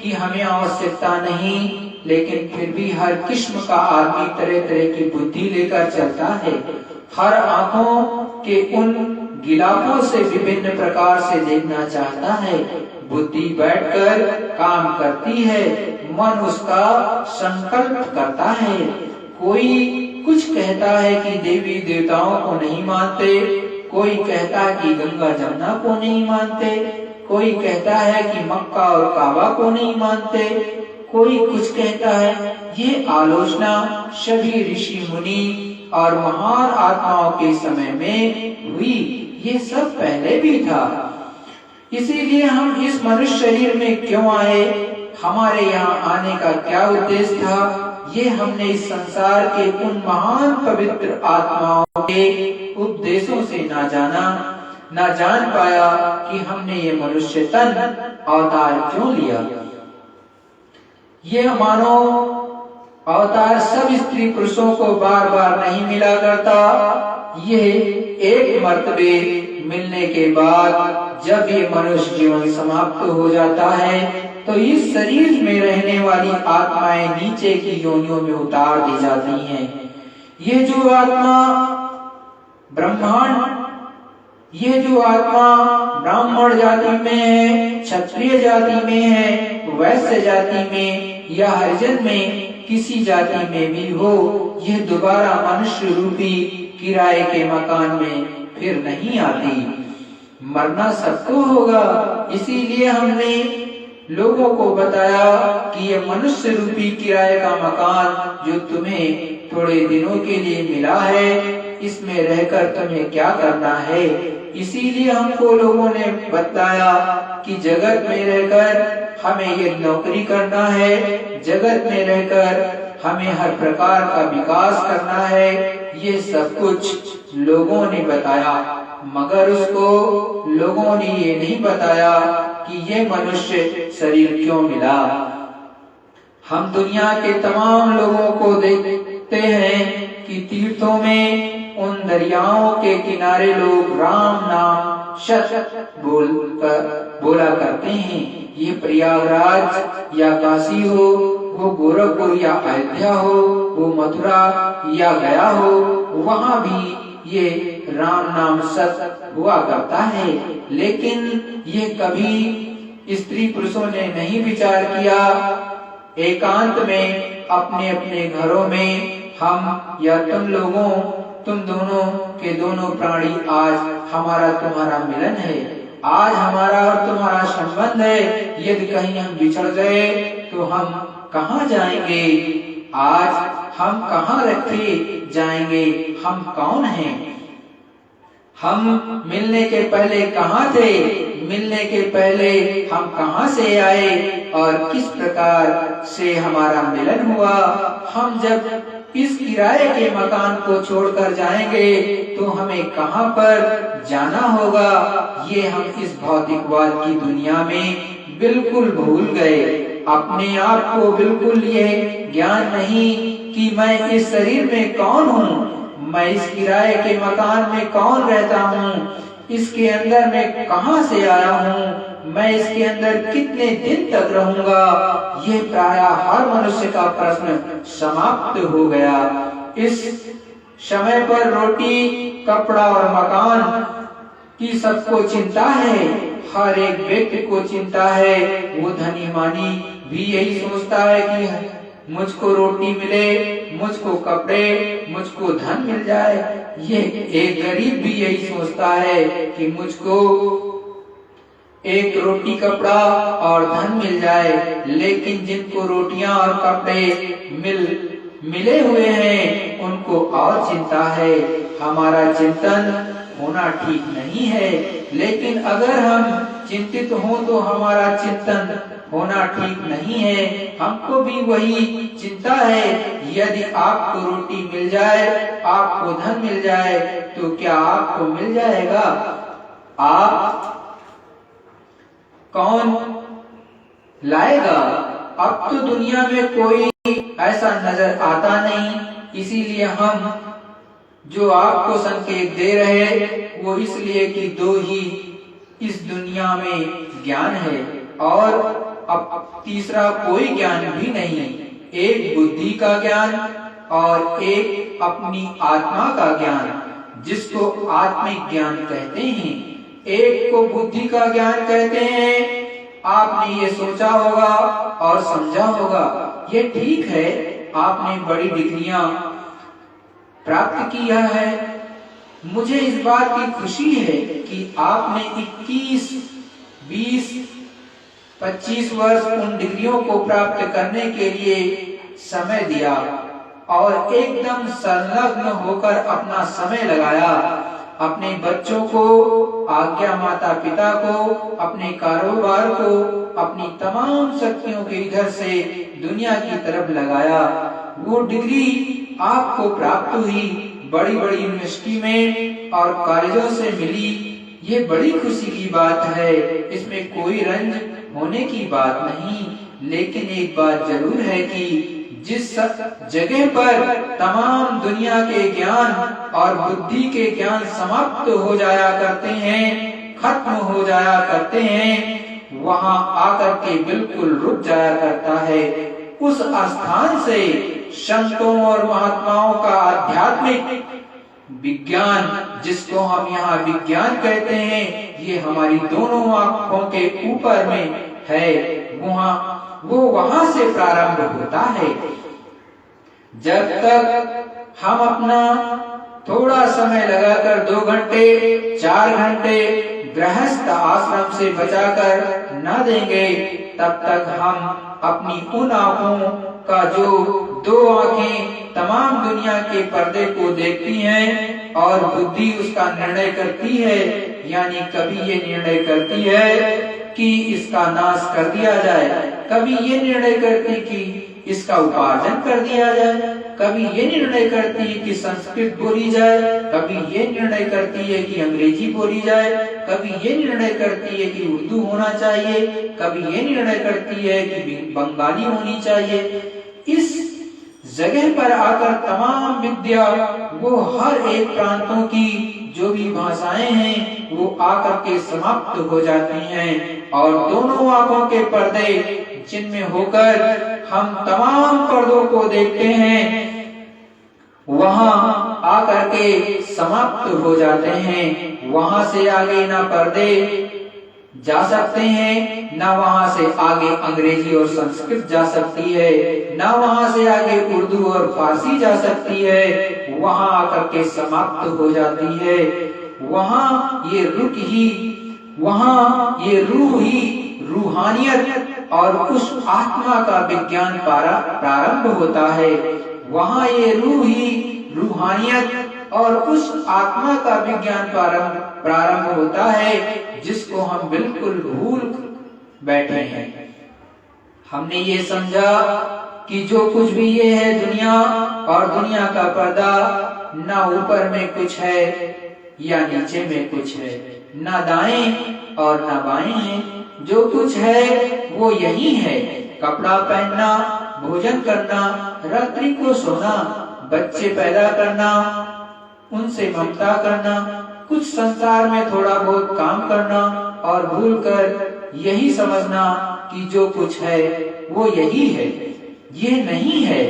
की हमें आवश्यकता नहीं, लेकिन फिर भी हर किस्म का आदमी तरह तरह की बुद्धि लेकर चलता है। हर आंखों के उन गिलाफों से विभिन्न प्रकार से देखना चाहता है। बुद्धि बैठकर काम करती है, मन उसका संकल्प करता है। कोई कुछ कहता है कि देवी देवताओं को नहीं मानते, कोई कहता है कि गंगा जमुना को नहीं मानते, कोई कहता है कि मक्का और काबा को नहीं मानते, कोई कुछ कहता है। ये आलोचना सभी ऋषि मुनि और महान आत्माओं के समय में हुई। ये सब पहले भी था। इसीलिए हम इस मनुष्य शरीर में क्यों आए, हमारे यहाँ आने का क्या उद्देश्य था, ये हमने इस संसार के उन महान पवित्र आत्माओं के उपदेशों से ना जान पाया कि हमने ये मनुष्य तन अवतार क्यों लिया। ये मानव अवतार सब स्त्री पुरुषों को बार बार नहीं मिला करता। ये एक मर्तबे मिलने के बाद जब ये मनुष्य जीवन समाप्त हो जाता है तो इस शरीर में रहने वाली आत्माएं नीचे की योनियों में उतार दी जाती हैं। ये जो आत्मा ब्राह्मण जाति में है, क्षत्रिय जाति में है, वैश्य जाति में या हरिजन में किसी जाति में भी हो, ये दोबारा मनुष्य रूपी किराए के मकान में फिर नहीं आती। मरना सबको होगा। इसीलिए हमने लोगों को बताया कि ये मनुष्य रूपी किराए का मकान जो तुम्हें थोड़े दिनों के लिए मिला है, इसमें रहकर तुम्हें क्या करना है। इसीलिए हमको लोगों ने बताया कि जगत में रहकर हमें ये नौकरी करना है, जगत में रहकर हमें हर प्रकार का विकास करना है। ये सब कुछ लोगों ने बताया, मगर उसको लोगों ने ये नहीं बताया कि ये मनुष्य शरीर क्यों मिला। हम दुनिया के तमाम लोगों को देखते हैं कि तीर्थों में उन दरियाओं के किनारे लोग राम नाम सत बोला करते हैं। ये प्रयागराज या काशी हो, वो गोरखपुर या अयोध्या हो, वो मथुरा या गया हो, वहाँ भी ये राम नाम सत हुआ करता है। लेकिन ये कभी स्त्री पुरुषों ने नहीं विचार किया। एकांत में अपने अपने घरों में हम या तुम दोनों के दोनों प्राणी, आज हमारा तुम्हारा मिलन है, आज हमारा और तुम्हारा संबंध है। यदि कहीं हम बिछड़ गए तो हम कहाँ जाएंगे, आज हम कहाँ रखे जाएंगे, हम कौन हैं, हम मिलने के पहले कहाँ थे, मिलने के पहले हम कहाँ से आए और किस प्रकार से हमारा मिलन हुआ। हम जब इस किराए के मकान को छोड़कर जाएंगे तो हमें कहाँ पर जाना होगा, ये हम इस भौतिकवाद की दुनिया में बिल्कुल भूल गए। अपने आप को बिल्कुल ये ज्ञान नहीं कि मैं इस शरीर में कौन हूँ, मैं इस किराए के मकान में कौन रहता हूँ, इसके अंदर मैं कहाँ से आया हूँ, मैं इसके अंदर कितने दिन तक रहूंगा, ये प्रायः हर मनुष्य का प्रश्न समाप्त हो गया। इस समय पर रोटी, कपड़ा और मकान की सबको चिंता है, हर एक व्यक्ति को चिंता है। वो धनी मानी भी यही सोचता है कि मुझको रोटी मिले, मुझको कपड़े, मुझको धन मिल जाए। ये एक गरीब भी यही सोचता है कि मुझको एक रोटी, कपड़ा और धन मिल जाए। लेकिन जिनको रोटियां और कपड़े मिले हुए हैं, उनको और चिंता है। हमारा चिंतन होना ठीक नहीं है, लेकिन अगर हम चिंतित हों तो हमारा चिंतन होना ठीक नहीं है। हमको भी वही चिंता है। यदि आपको रोटी मिल जाए, आपको धन मिल जाए, तो क्या आपको मिल जाएगा? आप कौन लाएगा? अब तो दुनिया में कोई ऐसा नजर आता नहीं, इसीलिए हम जो आपको संकेत दे रहे वो इसलिए कि दो ही इस दुनिया में ज्ञान है और अब तीसरा कोई ज्ञान भी नहीं। एक बुद्धि का ज्ञान और एक अपनी आत्मा का ज्ञान, जिसको आत्मिक ज्ञान कहते हैं। एक को बुद्धि का ज्ञान कहते हैं। आपने ये सोचा होगा और समझा होगा, ये ठीक है, आपने बड़ी डिग्रियां प्राप्त किया है। मुझे इस बात की खुशी है कि आपने 21, 20, 25 वर्ष उन डिग्रियों को प्राप्त करने के लिए समय दिया और एकदम संलग्न होकर अपना समय लगाया। अपने बच्चों को, आज्ञा माता पिता को, अपने कारोबार को, अपनी तमाम शक्तियों के इधर से दुनिया की तरफ लगाया। वो डिग्री आपको प्राप्त हुई, बड़ी बड़ी यूनिवर्सिटी में और कॉलेजों से मिली। ये बड़ी खुशी की बात है, इसमें कोई रंज होने की बात नहीं। लेकिन एक बात जरूर है कि जिस जगह पर तमाम दुनिया के ज्ञान और बुद्धि के ज्ञान समाप्त हो जाया करते हैं, खत्म हो जाया करते हैं, वहां आकर के बिल्कुल रुक जाया करता है। उस स्थान से संतों और महात्माओं का आध्यात्मिक विज्ञान, जिसको हम यहाँ विज्ञान कहते हैं, ये हमारी दोनों आंखों के ऊपर में है, वो वहां से प्रारंभ होता है। जब तक हम अपना थोड़ा समय लगाकर 2 घंटे 4 घंटे गृहस्थ आश्रम से बचाकर न देंगे, तब तक हम अपनी उन आंखों का जो 2 आंखें तमाम दुनिया के पर्दे को देखती हैं और बुद्धि उसका निर्णय करती है, यानी कभी ये निर्णय करती है कि इसका नाश कर दिया जाए, कभी ये निर्णय करती कि इसका उपार्जन कर दिया जाए, कभी ये निर्णय करती है कि संस्कृत बोली जाए, कभी ये निर्णय करती है कि अंग्रेजी बोली जाए, कभी ये निर्णय करती है कि उर्दू होना चाहिए, कभी ये निर्णय करती है कि बंगाली होनी चाहिए। इस जगह पर आकर तमाम विद्या, वो हर एक प्रांतों की जो भी भाषाएं हैं, वो आकर के समाप्त हो जाती हैं और दोनों आंखों के पर्दे जिनमें होकर हम तमाम पर्दों को देखते हैं, वहां आकर के समाप्त हो जाते हैं। वहां से आगे ना पर्दे जा सकते हैं, ना वहां से आगे अंग्रेजी और संस्कृत जा सकती है, ना वहां से आगे उर्दू और फारसी जा सकती है। वहां आकर के समाप्त हो जाती है। वहां ये रूह ही रूहानियत और उस आत्मा का विज्ञान प्रारंभ होता है। वहां ये रूह ही रूहानियत और उस आत्मा का विज्ञान प्रारंभ होता है, जिसको हम बिल्कुल भूल बैठे हैं। हमने ये समझा कि जो कुछ भी ये है दुनिया और दुनिया का पर्दा, ना ऊपर में कुछ है या नीचे में कुछ है, ना दाएं और ना बाएं हैं। जो कुछ है वो यही है। कपड़ा पहनना, भोजन करना, रात्रि को सोना, बच्चे पैदा करना, उनसे ममता करना, कुछ संसार में थोड़ा बहुत काम करना और भूलकर यही समझना कि जो कुछ है वो यही है। ये नहीं है,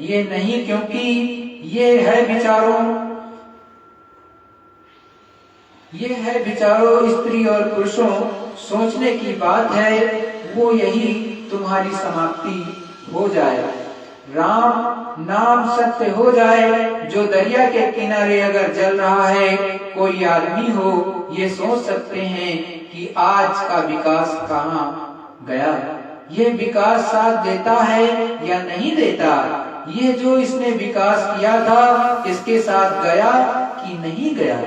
ये नहीं, क्योंकि ये है विचारों स्त्री और पुरुषों सोचने की बात है। वो यही तुम्हारी समाप्ति हो जाए। राम नाम सत्य हो जाए। जो दरिया के किनारे अगर जल रहा है कोई आदमी हो, ये सोच सकते हैं कि आज का विकास कहाँ गया, ये विकास साथ देता है या नहीं देता, ये जो इसने विकास किया था इसके साथ गया कि नहीं गया।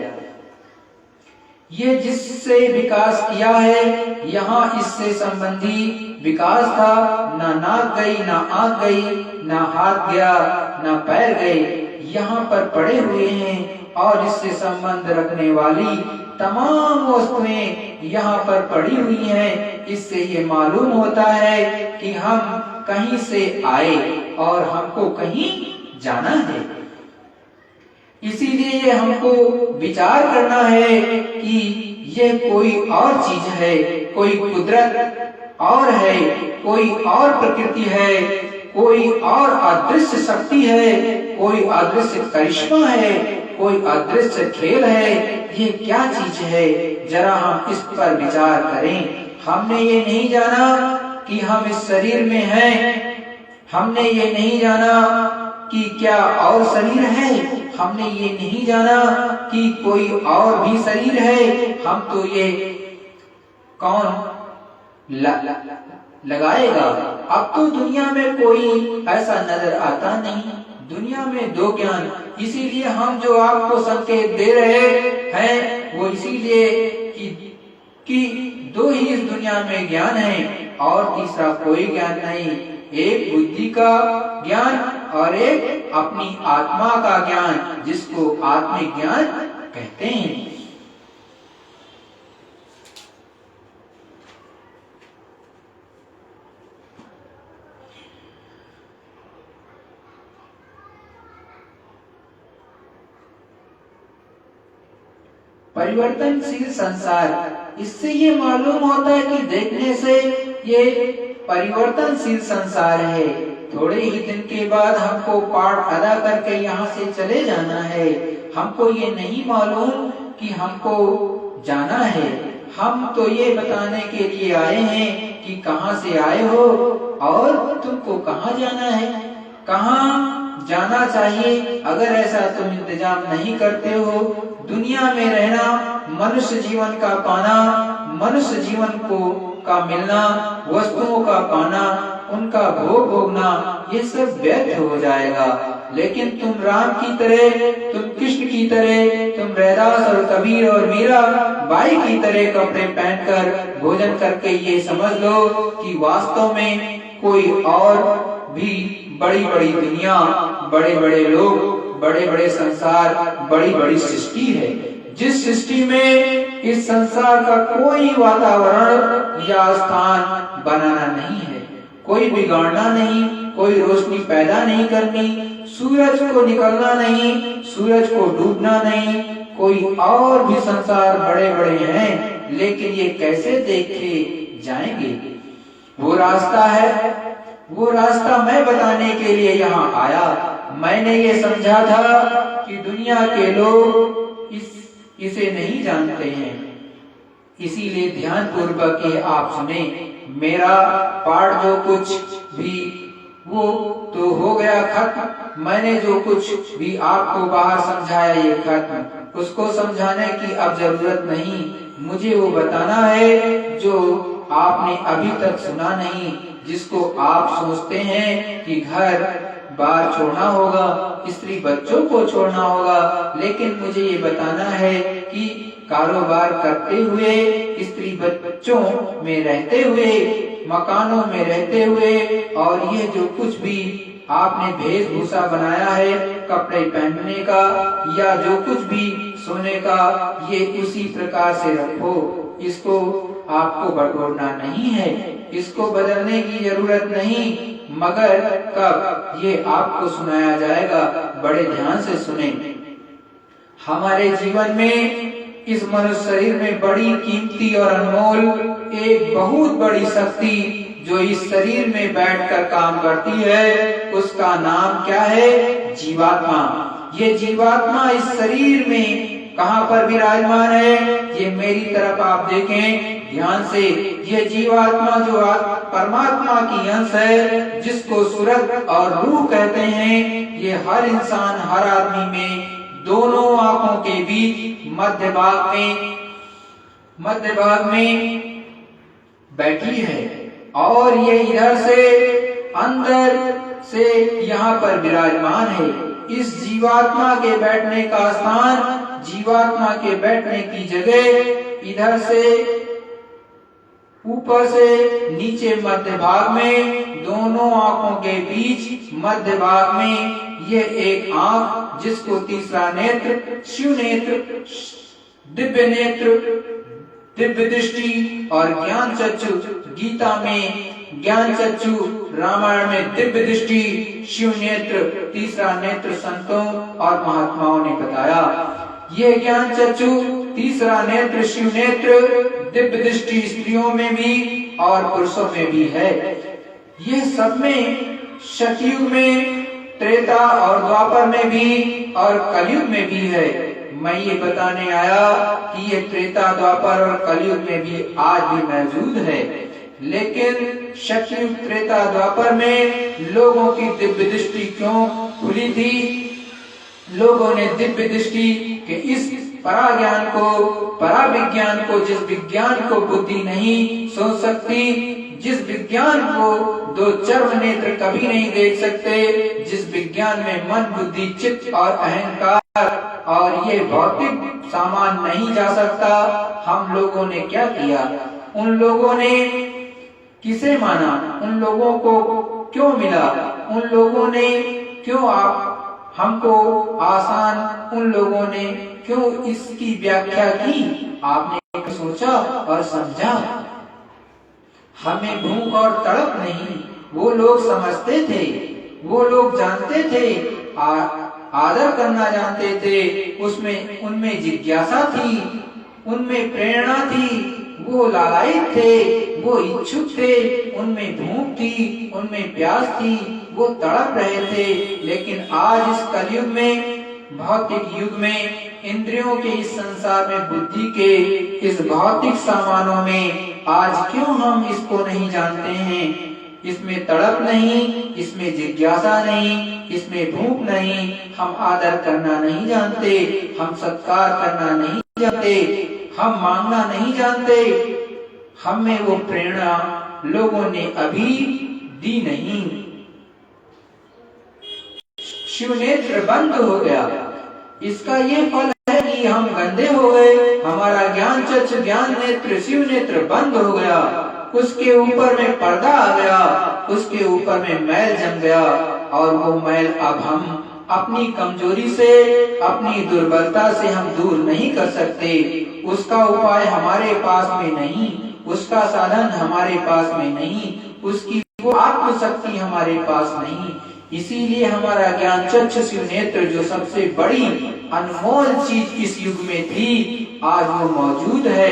ये जिससे विकास किया है यहाँ इससे संबंधी विकास था, ना नाक गई, ना आंख गई, ना हाथ गया, ना पैर गए, यहाँ पर पड़े हुए हैं। और इससे संबंध रखने वाली तमाम वस्तुएं यहाँ पर पड़ी हुई हैं। इससे ये मालूम होता है कि हम कहीं से आए और हमको कहीं जाना है। इसीलिए हमको विचार करना है कि ये कोई और चीज है, कोई कुदरत और है, कोई और प्रकृति है, कोई और अदृश्य शक्ति है, कोई अदृश्य करिश्मा है, कोई अदृश्य खेल है। ये क्या चीज है, जरा हम इस पर विचार करें। हमने ये नहीं जाना कि हम इस शरीर में हैं, हमने ये नहीं जाना कि क्या और शरीर है, हमने ये नहीं जाना कि कोई और भी शरीर है। हम तो ये कौन लगाएगा। अब तो दुनिया में कोई ऐसा नजर आता नहीं, दुनिया में दो ज्ञान। इसीलिए हम जो आपको संकेत दे रहे हैं वो इसीलिए कि दो ही इस दुनिया में ज्ञान है और तीसरा कोई ज्ञान नहीं। एक बुद्धि का ज्ञान और एक अपनी आत्मा का ज्ञान, जिसको आत्मिक ज्ञान कहते हैं। परिवर्तनशील संसार, इससे ये मालूम होता है कि देखने से ये परिवर्तनशील संसार है। थोड़े ही दिन के बाद हमको पाठ अदा करके यहाँ से चले जाना है। हमको ये नहीं मालूम कि हमको जाना है। हम तो ये बताने के लिए आए हैं कि कहाँ से आए हो और तुमको कहाँ जाना है, कहाँ जाना चाहिए। अगर ऐसा तुम इंतजाम नहीं करते हो, दुनिया में रहना, मनुष्य जीवन का पाना, मनुष्य जीवन का मिलना, वस्तुओं का पाना, उनका भोग भोगना, ये सब व्यर्थ हो जाएगा। लेकिन तुम राम की तरह, तुम कृष्ण की तरह, तुम रैदास और कबीर और मीरा बाई की तरह कपड़े पहनकर भोजन करके ये समझ लो कि वास्तव में कोई और भी बड़ी बड़ी दुनिया, बड़े बड़े लोग, बड़े बड़े संसार, बड़ी बड़ी सृष्टि है। जिस सृष्टि में इस संसार का कोई वातावरण या स्थान बनाना नहीं है, कोई बिगाड़ना नहीं, कोई रोशनी पैदा नहीं करनी, सूरज को निकलना नहीं, सूरज को डूबना नहीं। कोई और भी संसार बड़े बड़े हैं, लेकिन ये कैसे देखे जाएंगे। वो रास्ता है, वो रास्ता मैं बताने के लिए यहाँ आया। मैंने ये समझा था कि दुनिया के लोग इसे नहीं जानते हैं, इसीलिए ध्यान पूर्वक ये आप सुने। मेरा पाठ जो कुछ भी वो तो हो गया खत्म। मैंने जो कुछ भी आपको बाहर समझाया ये खत्म। उसको समझाने की अब जरूरत नहीं। मुझे वो बताना है जो आपने अभी तक सुना नहीं, जिसको आप सोचते हैं कि घर बार छोड़ना होगा, स्त्री बच्चों को छोड़ना होगा, लेकिन मुझे ये बताना है कि कारोबार करते हुए, स्त्री बच्चों में रहते हुए, मकानों में रहते हुए, और ये जो कुछ भी आपने वेशभूषा बनाया है कपड़े पहनने का या जो कुछ भी सोने का, ये उसी प्रकार से रखो। इसको आपको बटोरना नहीं है, इसको बदलने की जरूरत नहीं। मगर कब ये आपको सुनाया जाएगा, बड़े ध्यान से सुने। हमारे जीवन में इस मनुष्य शरीर में बड़ी कीमती और अनमोल एक बहुत बड़ी शक्ति जो इस शरीर में बैठकर काम करती है, उसका नाम क्या है? जीवात्मा। ये जीवात्मा इस शरीर में कहाँ पर विराजमान है? ये मेरी तरफ आप देखें ध्यान से। ये जीवात्मा जो परमात्मा की अंश है, जिसको सूरत और रूह कहते हैं, ये हर इंसान, हर आदमी में दोनों आंखों के बीच मध्य भाग में बैठी है और ये इधर से अंदर से यहाँ पर विराजमान है। इस जीवात्मा के बैठने का स्थान, जीवात्मा के बैठने की जगह इधर से ऊपर से नीचे मध्य भाग में, दोनों आंखों के बीच मध्य भाग में ये एक आंख, जिसको तीसरा नेत्र, शिव नेत्र, दिव्य नेत्र, दिव्य दृष्टि और ज्ञान चक्षु, गीता में ज्ञान चक्षु, रामायण में दिव्य दृष्टि, शिव नेत्र, तीसरा नेत्र संतों और महात्माओं ने बताया। ये ज्ञान चक्षु, तीसरा नेत्र, शिव नेत्र, दिव्य दृष्टि स्त्रियों में भी और पुरुषों में भी है। ये सब में सतयुग में, त्रेता और द्वापर में भी और कलयुग में भी है। मैं ये बताने आया कि ये त्रेता, द्वापर और कलयुग में भी आज भी मौजूद है, लेकिन सतयुग, त्रेता, द्वापर में लोगों की दिव्य दृष्टि क्यों खुली थी? लोगों ने दिव्य दृष्टि के इस पराज्ञान को, पराविज्ञान को, जिस विज्ञान को बुद्धि नहीं सोच सकती, जिस विज्ञान को दो चर्म नेत्र कभी नहीं देख सकते, जिस विज्ञान में मन, बुद्धि, चित्त और अहंकार और ये भौतिक सामान नहीं जा सकता, हम लोगों ने क्या किया? उन लोगों ने किसे माना? उन लोगों को क्यों मिला? उन लोगों ने क्यों हमको आसान, उन लोगों ने क्यों इसकी व्याख्या की? आपने सोचा और समझा? हमें भूख और तड़प नहीं, वो लोग समझते थे, वो लोग जानते थे, आदर करना जानते थे, उसमें उनमें जिज्ञासा थी, उनमें प्रेरणा थी, वो लालायित थे, वो इच्छुक थे, उनमें भूख थी, उनमें प्यास थी, वो तड़प रहे थे। लेकिन आज इस कलयुग में, भौतिक युग में, इंद्रियों के इस संसार में, बुद्धि के इस भौतिक सामानों में आज क्यों हम इसको नहीं जानते हैं? इसमें तड़प नहीं, इसमें जिज्ञासा नहीं, इसमें भूख नहीं, हम आदर करना नहीं जानते, हम सत्कार करना नहीं जानते, हम मांगना नहीं जानते, हमें वो प्रेरणा लोगों ने अभी दी नहीं। शिव नेत्र बंद हो गया, इसका ये फल है कि हम गंदे हो गए, हमारा ज्ञान चक्षु, ज्ञान नेत्र, शिव नेत्र बंद हो गया, उसके ऊपर में पर्दा आ गया, उसके ऊपर में मैल जम गया और वो मैल अब हम अपनी कमजोरी से, अपनी दुर्बलता से हम दूर नहीं कर सकते। उसका उपाय हमारे पास में नहीं, उसका साधन हमारे पास में नहीं, उसकी वो आत्मशक्ति हमारे पास नहीं। इसीलिए हमारा ज्ञान चक्षु, शिव नेत्र जो सबसे बड़ी अनमोल चीज इस युग में थी, आज वो मौजूद है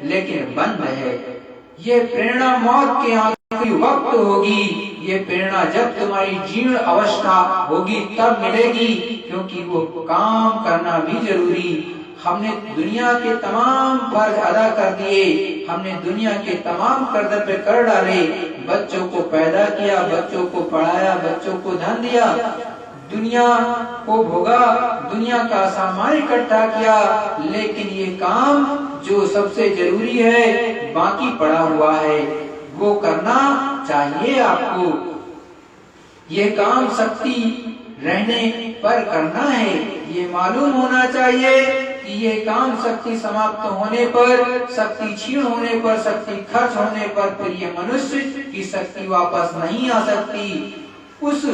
लेकिन बंद है। ये प्रेरणा मौत के आखिरी वक्त होगी, ये प्रेरणा जब तुम्हारी जीर्ण अवस्था होगी तब मिलेगी, क्योंकि वो काम करना भी जरूरी। हमने दुनिया के तमाम फर्ज अदा कर दिए, हमने दुनिया के तमाम कर्तव्य कर डाले, बच्चों को पैदा किया, बच्चों को पढ़ाया, बच्चों को धन दिया, दुनिया को भोगा, दुनिया का सामान इकट्ठा किया, लेकिन ये काम जो सबसे जरूरी है बाकी पड़ा हुआ है, वो करना चाहिए आपको। ये काम शक्ति रहने पर करना है, ये मालूम होना चाहिए कि ये काम शक्ति समाप्त होने पर, शक्ति क्षीण होने पर, शक्ति खर्च होने पर फिर ये मनुष्य की शक्ति वापस नहीं आ सकती। उस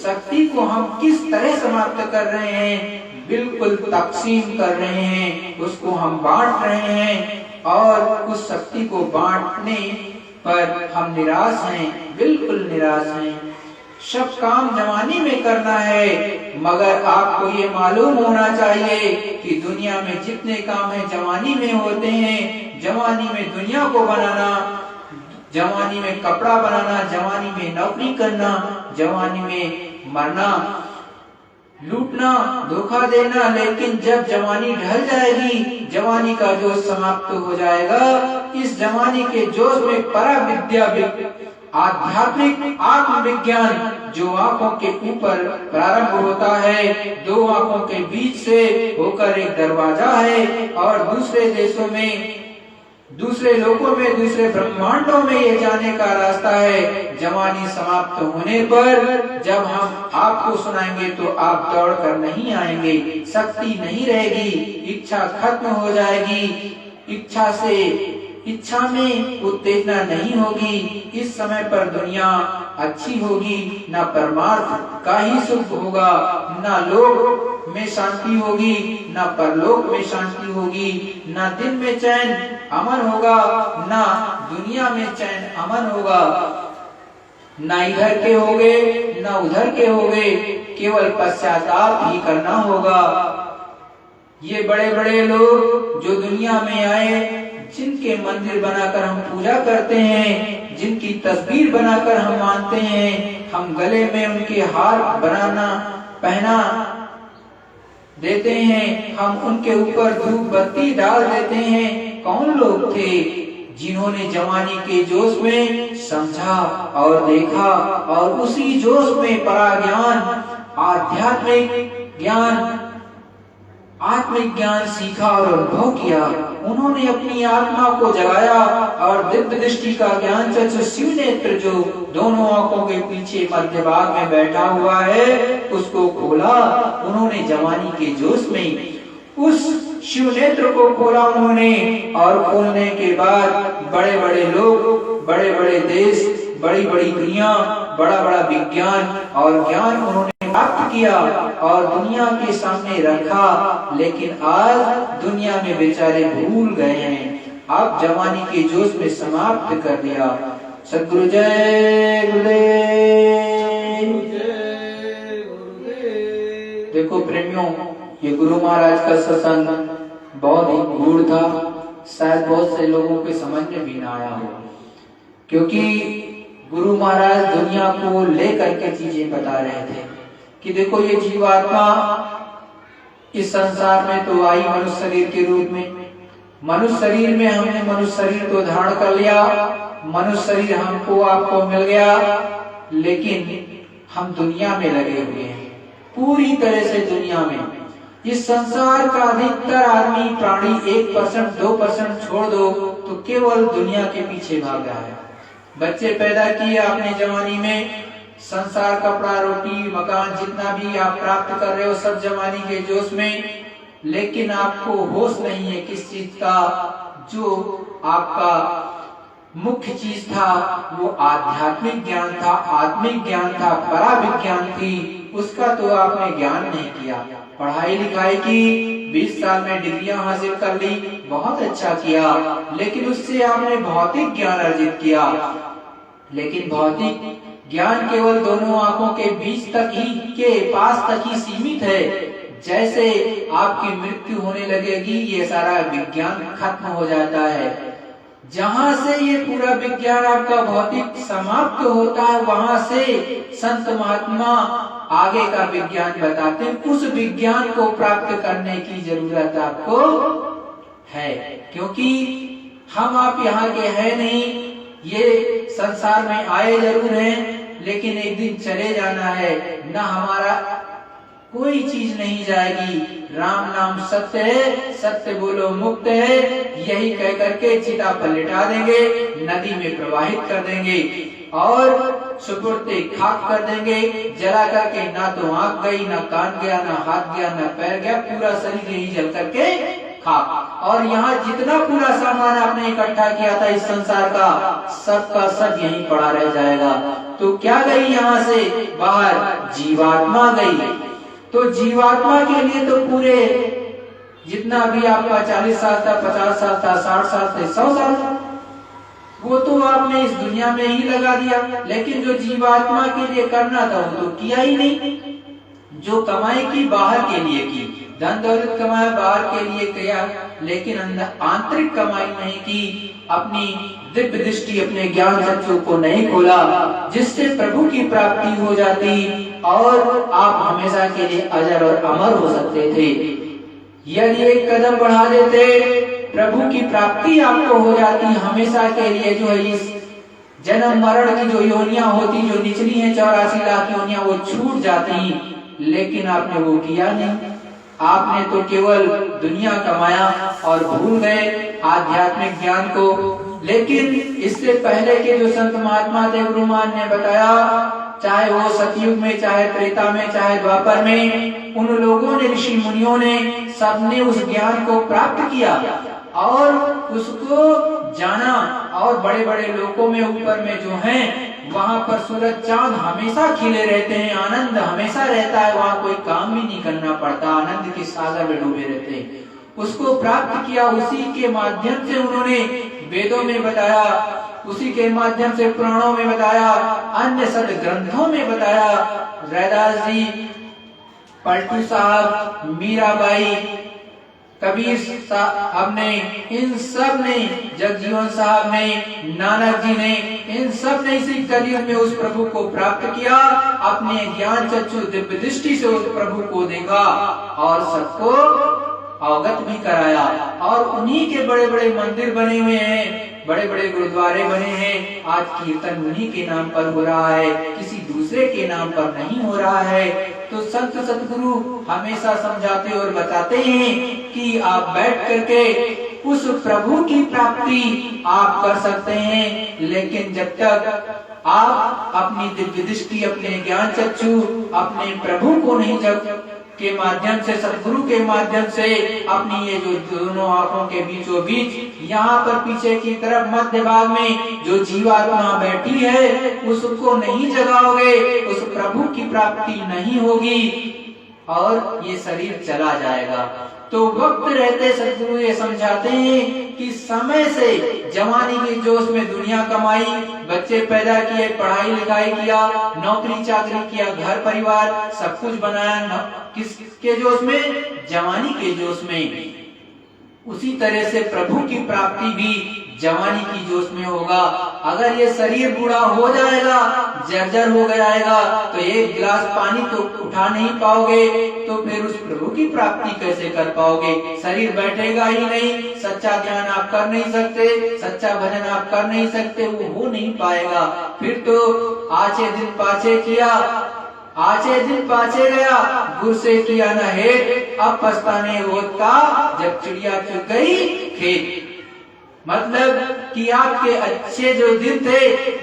शक्ति को हम किस तरह समाप्त कर रहे हैं? बिल्कुल तकसीम कर रहे हैं, उसको हम बांट रहे हैं और उस शक्ति को बांटने पर हम निराश हैं, बिल्कुल निराश हैं। सब काम जवानी में करना है। मगर आपको ये मालूम होना चाहिए कि दुनिया में जितने काम है जवानी में होते हैं। जवानी में दुनिया को बनाना, जवानी में कपड़ा बनाना, जवानी में नौकरी करना, जवानी में मरना, लूटना, धोखा देना। लेकिन जब जवानी ढल जाएगी, जवानी का जोश समाप्त हो जाएगा, इस जवानी के जोश में परा विद्या, आध्यात्मिक आत्मविज्ञान जो आंखों के ऊपर प्रारंभ होता है, दो आंखों के बीच से होकर एक दरवाजा है और दूसरे देशों में, दूसरे लोकों में, दूसरे ब्रह्मांडों में ये जाने का रास्ता है। जवानी समाप्त होने पर जब हम आपको सुनाएंगे तो आप दौड़ कर नहीं आएंगे, शक्ति नहीं रहेगी, इच्छा खत्म हो जाएगी, इच्छा में उत्तेजना नहीं होगी। इस समय पर दुनिया अच्छी होगी, ना परमार्थ का ही सुख होगा, ना लोक में शांति होगी, ना परलोक में शांति होगी, ना दिन में चैन अमन होगा, ना दुनिया में चैन अमन होगा। ना इधर के होगे, ना उधर के होगे, केवल पश्चाताप ही करना होगा। ये बड़े बड़े लोग जो दुनिया में आए, जिनके मंदिर बनाकर हम पूजा करते हैं, जिनकी तस्वीर बनाकर हम मानते हैं, हम गले में उनके हार पहना देते हैं, हम उनके ऊपर धूप बत्ती डाल देते हैं। कौन लोग थे जिन्होंने जवानी के जोश में समझा और देखा और उसी जोश में परा ज्ञान, आध्यात्मिक ज्ञान, आत्मिक ज्ञान सीखा और अनुभव किया। उन्होंने अपनी आत्मा को जगाया और दिव्य दृष्टि का ज्ञान चक्षु शिव नेत्र जो दोनों आंखों के पीछे मध्य भाग में बैठा हुआ है उसको खोला। उन्होंने जवानी के जोश में उस शिव नेत्र को खोला उन्होंने, और खोलने के बाद बड़े बड़े लोग, बड़े बड़े देश, बड़ी बड़ी दुनिया, बड़ा बड़ा विज्ञान और ज्ञान उन्होंने प्राप्त किया और दुनिया के सामने रखा। लेकिन आज दुनिया में बेचारे भूल गए हैं, आप जवानी के जोश में समाप्त कर दिया। सद्गुरु जय गुरुदेव। देखो प्रेमियों, ये गुरु महाराज का सत्संग बहुत ही गूढ़ था, शायद बहुत से लोगों के समझ में भी ना आया हो, क्योंकि गुरु महाराज दुनिया को लेकर के चीजें बता रहे थे कि देखो ये जीवात्मा इस संसार में तो आई मनुष्य शरीर के रूप में, मनुष्य शरीर में हमने मनुष्य शरीर तो धारण कर लिया, मनुष्य शरीर हमको आपको मिल गया, लेकिन हम दुनिया में लगे हुए हैं, पूरी तरह से दुनिया में। इस संसार का अधिकतर आदमी प्राणी 1% 2% छोड़ दो तो केवल दुनिया के पीछे भाग रहा है। बच्चे पैदा किए आपने जवानी में, संसार, कपड़ा, रोटी, मकान, जितना भी आप प्राप्त कर रहे हो सब जवानी के जोश में, लेकिन आपको होश नहीं है किस चीज का। जो आपका मुख्य चीज था वो आध्यात्मिक ज्ञान था, आत्मिक ज्ञान था, परा विज्ञान थी, उसका तो आपने ज्ञान नहीं किया। पढ़ाई लिखाई की, 20 साल में डिग्रियां हासिल कर ली, बहुत अच्छा किया, लेकिन उससे आपने भौतिक ज्ञान अर्जित किया। लेकिन भौतिक ज्ञान केवल दोनों आंखों के बीच तक ही, के पास तक ही सीमित है। जैसे आपकी मृत्यु होने लगेगी ये सारा विज्ञान खत्म हो जाता है। जहां से ये पूरा विज्ञान आपका भौतिक समाप्त होता है, वहां से संत महात्मा आगे का विज्ञान बताते हैं। उस विज्ञान को प्राप्त करने की जरूरत आपको है, क्योंकि हम आप यहाँ के हैं नहीं, ये संसार में आए जरूर हैं, लेकिन एक दिन चले जाना है। ना हमारा कोई चीज नहीं जाएगी। राम नाम सत्य है, सत्य बोलो मुक्त है, यही कह करके चिता पर लिटा देंगे, नदी में प्रवाहित कर देंगे और सुपुर्दे खाक कर देंगे, जला करके। ना तो आंख गई, ना कान गया, ना हाथ गया, ना पैर गया, पूरा शरीर यही जल करके खाक। और यहाँ जितना पूरा सामान आपने इकट्ठा किया था इस संसार का, सबका सब यहीं पड़ा रह जाएगा। तो क्या गई यहाँ से बाहर? जीवात्मा गई। तो जीवात्मा के लिए तो पूरे जितना भी आपका 40 साल था, 50 साल था, 60 साल थे, 100 साल था, वो तो आपने इस दुनिया में ही लगा दिया, लेकिन जो जीवात्मा के लिए करना था वो तो किया ही नहीं। जो कमाई की बाहर के लिए की, धन दौलत कमाया बाहर के लिए किया, लेकिन अंदर आंतरिक कमाई नहीं की, अपनी दिव्य दृष्टि अपने ज्ञान चक्षु को नहीं खोला, जिससे प्रभु की प्राप्ति हो जाती और आप हमेशा के लिए अजर और अमर हो सकते थे। यदि एक कदम बढ़ा देते, प्रभु की प्राप्ति आपको हो जाती हमेशा के लिए। जो है इस जन्म मरण की जो योनियां होती, जो निचली है 84 लाख योनियां, वो छूट जाती, लेकिन आपने वो किया नहीं। आपने तो केवल दुनिया कमाया और भूल गए आध्यात्मिक ज्ञान को। लेकिन इससे पहले के जो संत महात्मा थे, गुरुमान ने बताया, चाहे वो सतयुग में, चाहे त्रेता में, चाहे द्वापर में, उन लोगों ने, ऋषि मुनियों ने, सबने उस ज्ञान को प्राप्त किया और उसको जाना। और बड़े बड़े लोकों में, ऊपर में जो हैं, वहां पर सूरज चांद हमेशा खिले रहते हैं, आनंद हमेशा रहता है, वहां कोई काम भी नहीं करना पड़ता, आनंद के सागर में डूबे रहते हैं। उसको प्राप्त किया, उसी के माध्यम से उन्होंने वेदों में बताया, उसी के माध्यम से पुराणों में बताया, अन्य सद ग्रंथों में बताया। रैदास जी, पलटू साहब, मीराबाई, कबीर साहब ने, इन सब ने, जगजीवन साहब ने, नानक जी ने, इन सब ने इसी कलयुग में उस प्रभु को प्राप्त किया, अपने ज्ञान चक्षु दिव्य दृष्टि से उस प्रभु को देखा और सबको अवगत भी कराया। और उन्हीं के बड़े बड़े मंदिर बने हुए हैं, बड़े बड़े गुरुद्वारे बने हैं। आज कीर्तन उन्हीं के नाम पर हो रहा है, किसी दूसरे के नाम पर नहीं हो रहा है। तो संत सतगुरु हमेशा समझाते और बताते हैं कि आप बैठ करके उस प्रभु की प्राप्ति आप कर सकते हैं, लेकिन जब तक आप अपनी दिव्य दृष्टि, अपने ज्ञान चक्षु, अपने प्रभु को नहीं जब के माध्यम से, सतगुरु के माध्यम से, अपनी ये जो दोनों आंखों के बीचों बीच, यहाँ पर पीछे की तरफ मध्य भाग में जो जीवात्मा बैठी है, उसको नहीं जगाओगे, उस प्रभु की प्राप्ति नहीं होगी और ये शरीर चला जाएगा। तो वक्त रहते सतगुरु ये समझाते हैं कि समय से जवानी के जोश में दुनिया कमाई, बच्चे पैदा किए, पढ़ाई लिखाई किया, नौकरी चाकरी किया, घर परिवार सब कुछ बनाया, किसके जोश में? जवानी के जोश में। उसी तरह से प्रभु की प्राप्ति भी जवानी की जोश में होगा। अगर ये शरीर बूढ़ा हो जाएगा, जर्जर हो जाएगा, तो एक गिलास पानी तो उठा नहीं पाओगे, तो फिर उस प्रभु की प्राप्ति कैसे कर पाओगे? शरीर बैठेगा ही नहीं, सच्चा ध्यान आप कर नहीं सकते, सच्चा भजन आप कर नहीं सकते, वो हो नहीं पाएगा। फिर तो आचे दिन पाछे किया, आचे दिन पाछे गया, गुर से किया न हेत, अब पछताने होत का, जब चिड़िया चुग गई खेत। मतलब कि आपके अच्छे जो दिन थे,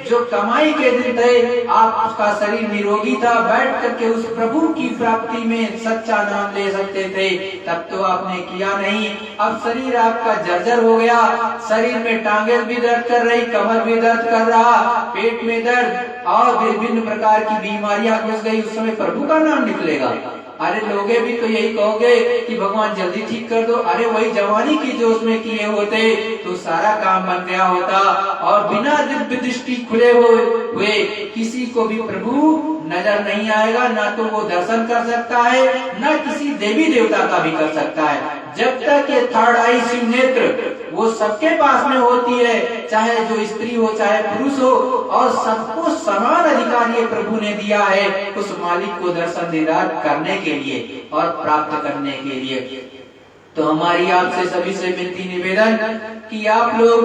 जो कमाई के दिन थे, आपका शरीर निरोगी था, बैठ करके उस प्रभु की प्राप्ति में सच्चा नाम ले सकते थे, तब तो आपने किया नहीं। अब शरीर आपका जर्जर हो गया, शरीर में टांगे भी दर्द कर रही, कमर भी दर्द कर रहा, पेट में दर्द और विभिन्न प्रकार की बीमारियां घुस गई, उस समय प्रभु का नाम निकलेगा? अरे लोगे भी तो यही कहोगे कि भगवान जल्दी ठीक कर दो। अरे वही जवानी की जोश में किए होते तो सारा काम बन गया होता और बिना दिव्य दृष्टि खुले हुए किसी को भी प्रभु नजर नहीं आएगा, ना तो वो दर्शन कर सकता है, ना किसी देवी देवता का भी कर सकता है। जब तक ये थर्ड आई शिव नेत्र वो सबके पास में होती है, चाहे जो स्त्री हो चाहे पुरुष हो, और सबको समान अधिकार ये प्रभु ने दिया है उस मालिक को दर्शन दीदार करने के लिए और प्राप्त करने के लिए। तो हमारी आपसे सभी से विनती निवेदन कि आप लोग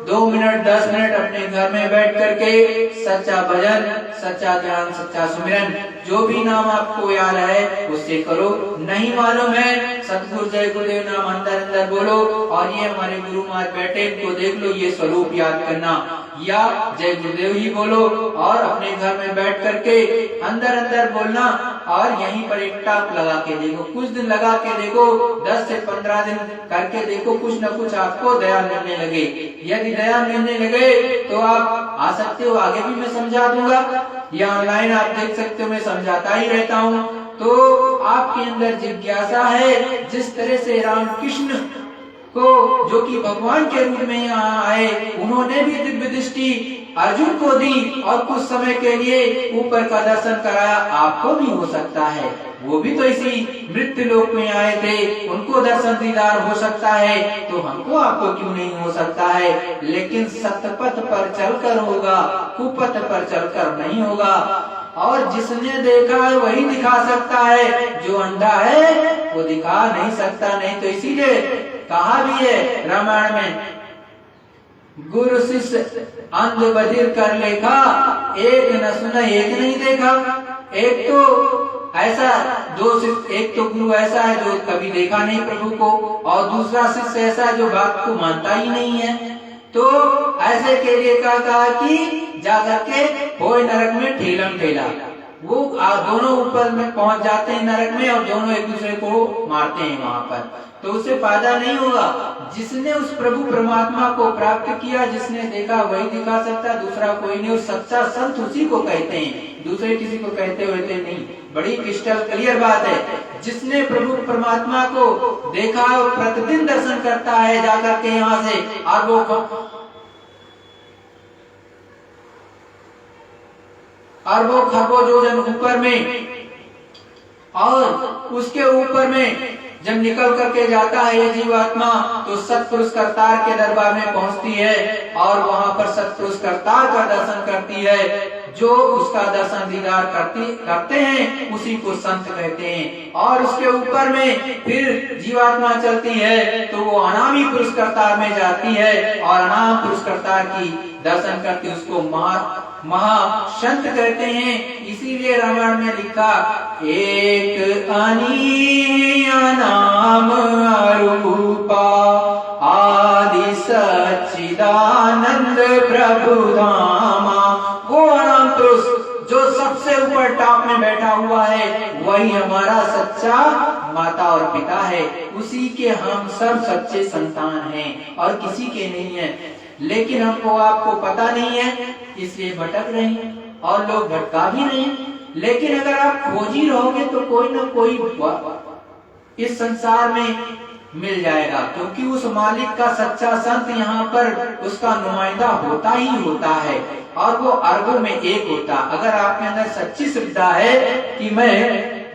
2 मिनट 10 मिनट अपने घर में बैठ करके सच्चा भजन, सच्चा ध्यान, सच्चा सुमिरन, जो भी नाम आपको याद है उससे करो। नहीं मालूम है सतगुरु जय गुरुदेव नाम अंदर अंदर बोलो, और ये हमारे गुरु महाराज बैठे इनको देख लो, ये स्वरूप याद करना, या जय गुरुदेव ही बोलो और अपने घर में बैठ करके अंदर अंदर बोलना। और यहीं पर एक टाप लगा के देखो, कुछ दिन लगा के देखो, 10 से 15 दिन करके देखो, कुछ न कुछ आपको दया मिलने लगे। यदि दया मिलने लगे तो आप आ सकते हो, आगे भी मैं समझा दूंगा, या ऑनलाइन आप देख सकते हो, मैं समझाता ही रहता हूँ। तो आपके अंदर जिज्ञासा है, जिस तरह से रामकृष्ण को जो कि भगवान के रूप में यहाँ आए, उन्होंने भी दिव्य दृष्टि अर्जुन को दी और कुछ समय के लिए ऊपर का दर्शन कराया। आपको भी हो सकता है, वो भी तो इसी मृत्यु लोक में आए थे, उनको दर्शन दीदार हो सकता है, तो हमको आपको क्यों नहीं हो सकता है। लेकिन सतपथ पर चलकर होगा, कुपथ पर चलकर नहीं होगा। और जिसने देखा है वही दिखा सकता है, जो अंधा है वो दिखा नहीं सकता। नहीं तो इसीलिए कहा भी है रामायण में, गुरु शिष्य अंध बधिर कर लेखा, एक न सुना एक नहीं देखा। एक तो ऐसा एक तो गुरु ऐसा है जो कभी देखा नहीं प्रभु को, और दूसरा शिष्य ऐसा है जो बात को मानता ही नहीं है। तो ऐसे के लिए कहा कि जाकर के होए नरक में ठेलम ठेला, वो दोनों ऊपर में पहुंच जाते हैं नरक में, और दोनों एक दूसरे को मारते हैं वहां पर, तो उससे फायदा नहीं होगा। जिसने उस प्रभु परमात्मा को प्राप्त किया, जिसने देखा वही दिखा सकता, दूसरा कोई नहीं। और सच्चा संत उसी को कहते हैं, दूसरे किसी को कहते हुए नहीं। बड़ी क्रिस्टल क्लियर बात है। जिसने प्रभु परमात्मा को देखा और प्रतिदिन दर्शन करता है जाकर के यहाँ से अरबों खरबों जो जन ऊपर में, और उसके ऊपर में जब निकल करके जाता है ये जीवात्मा, तो सत्पुरुष करतार के दरबार में पहुंचती है, और वहां पर सत्पुरुष करतार का दर्शन करती है। जो उसका दर्शन दीदार करते हैं उसी को संत कहते हैं। और उसके ऊपर में फिर जीवात्मा चलती है तो वो अनामी पुरुष करतार में जाती है, और अनाम पुरुष करतार की दर्शन करके उसको महासंत कहते हैं। इसीलिए रामायण में लिखा, एक अनी अनाम अरूपा आदि सच्चिदानंद प्रभु धामा। वो अनाम पुरुष जो सबसे ऊपर टॉप में बैठा हुआ है, वही हमारा सच्चा माता और पिता है। उसी के हम सब सच्चे संतान हैं और किसी के नहीं है। लेकिन हमको आपको पता नहीं है, इसलिए भटक रहे हैं, और लोग भटका भी रहे हैं। लेकिन अगर आप खोजी रहोगे तो कोई ना कोई इस संसार में मिल जाएगा, क्योंकि उस मालिक का सच्चा संत यहाँ पर उसका नुमाइंदा होता ही होता है, और वो अरबों में एक होता। अगर आपके अंदर सच्ची श्रद्धा है कि मैं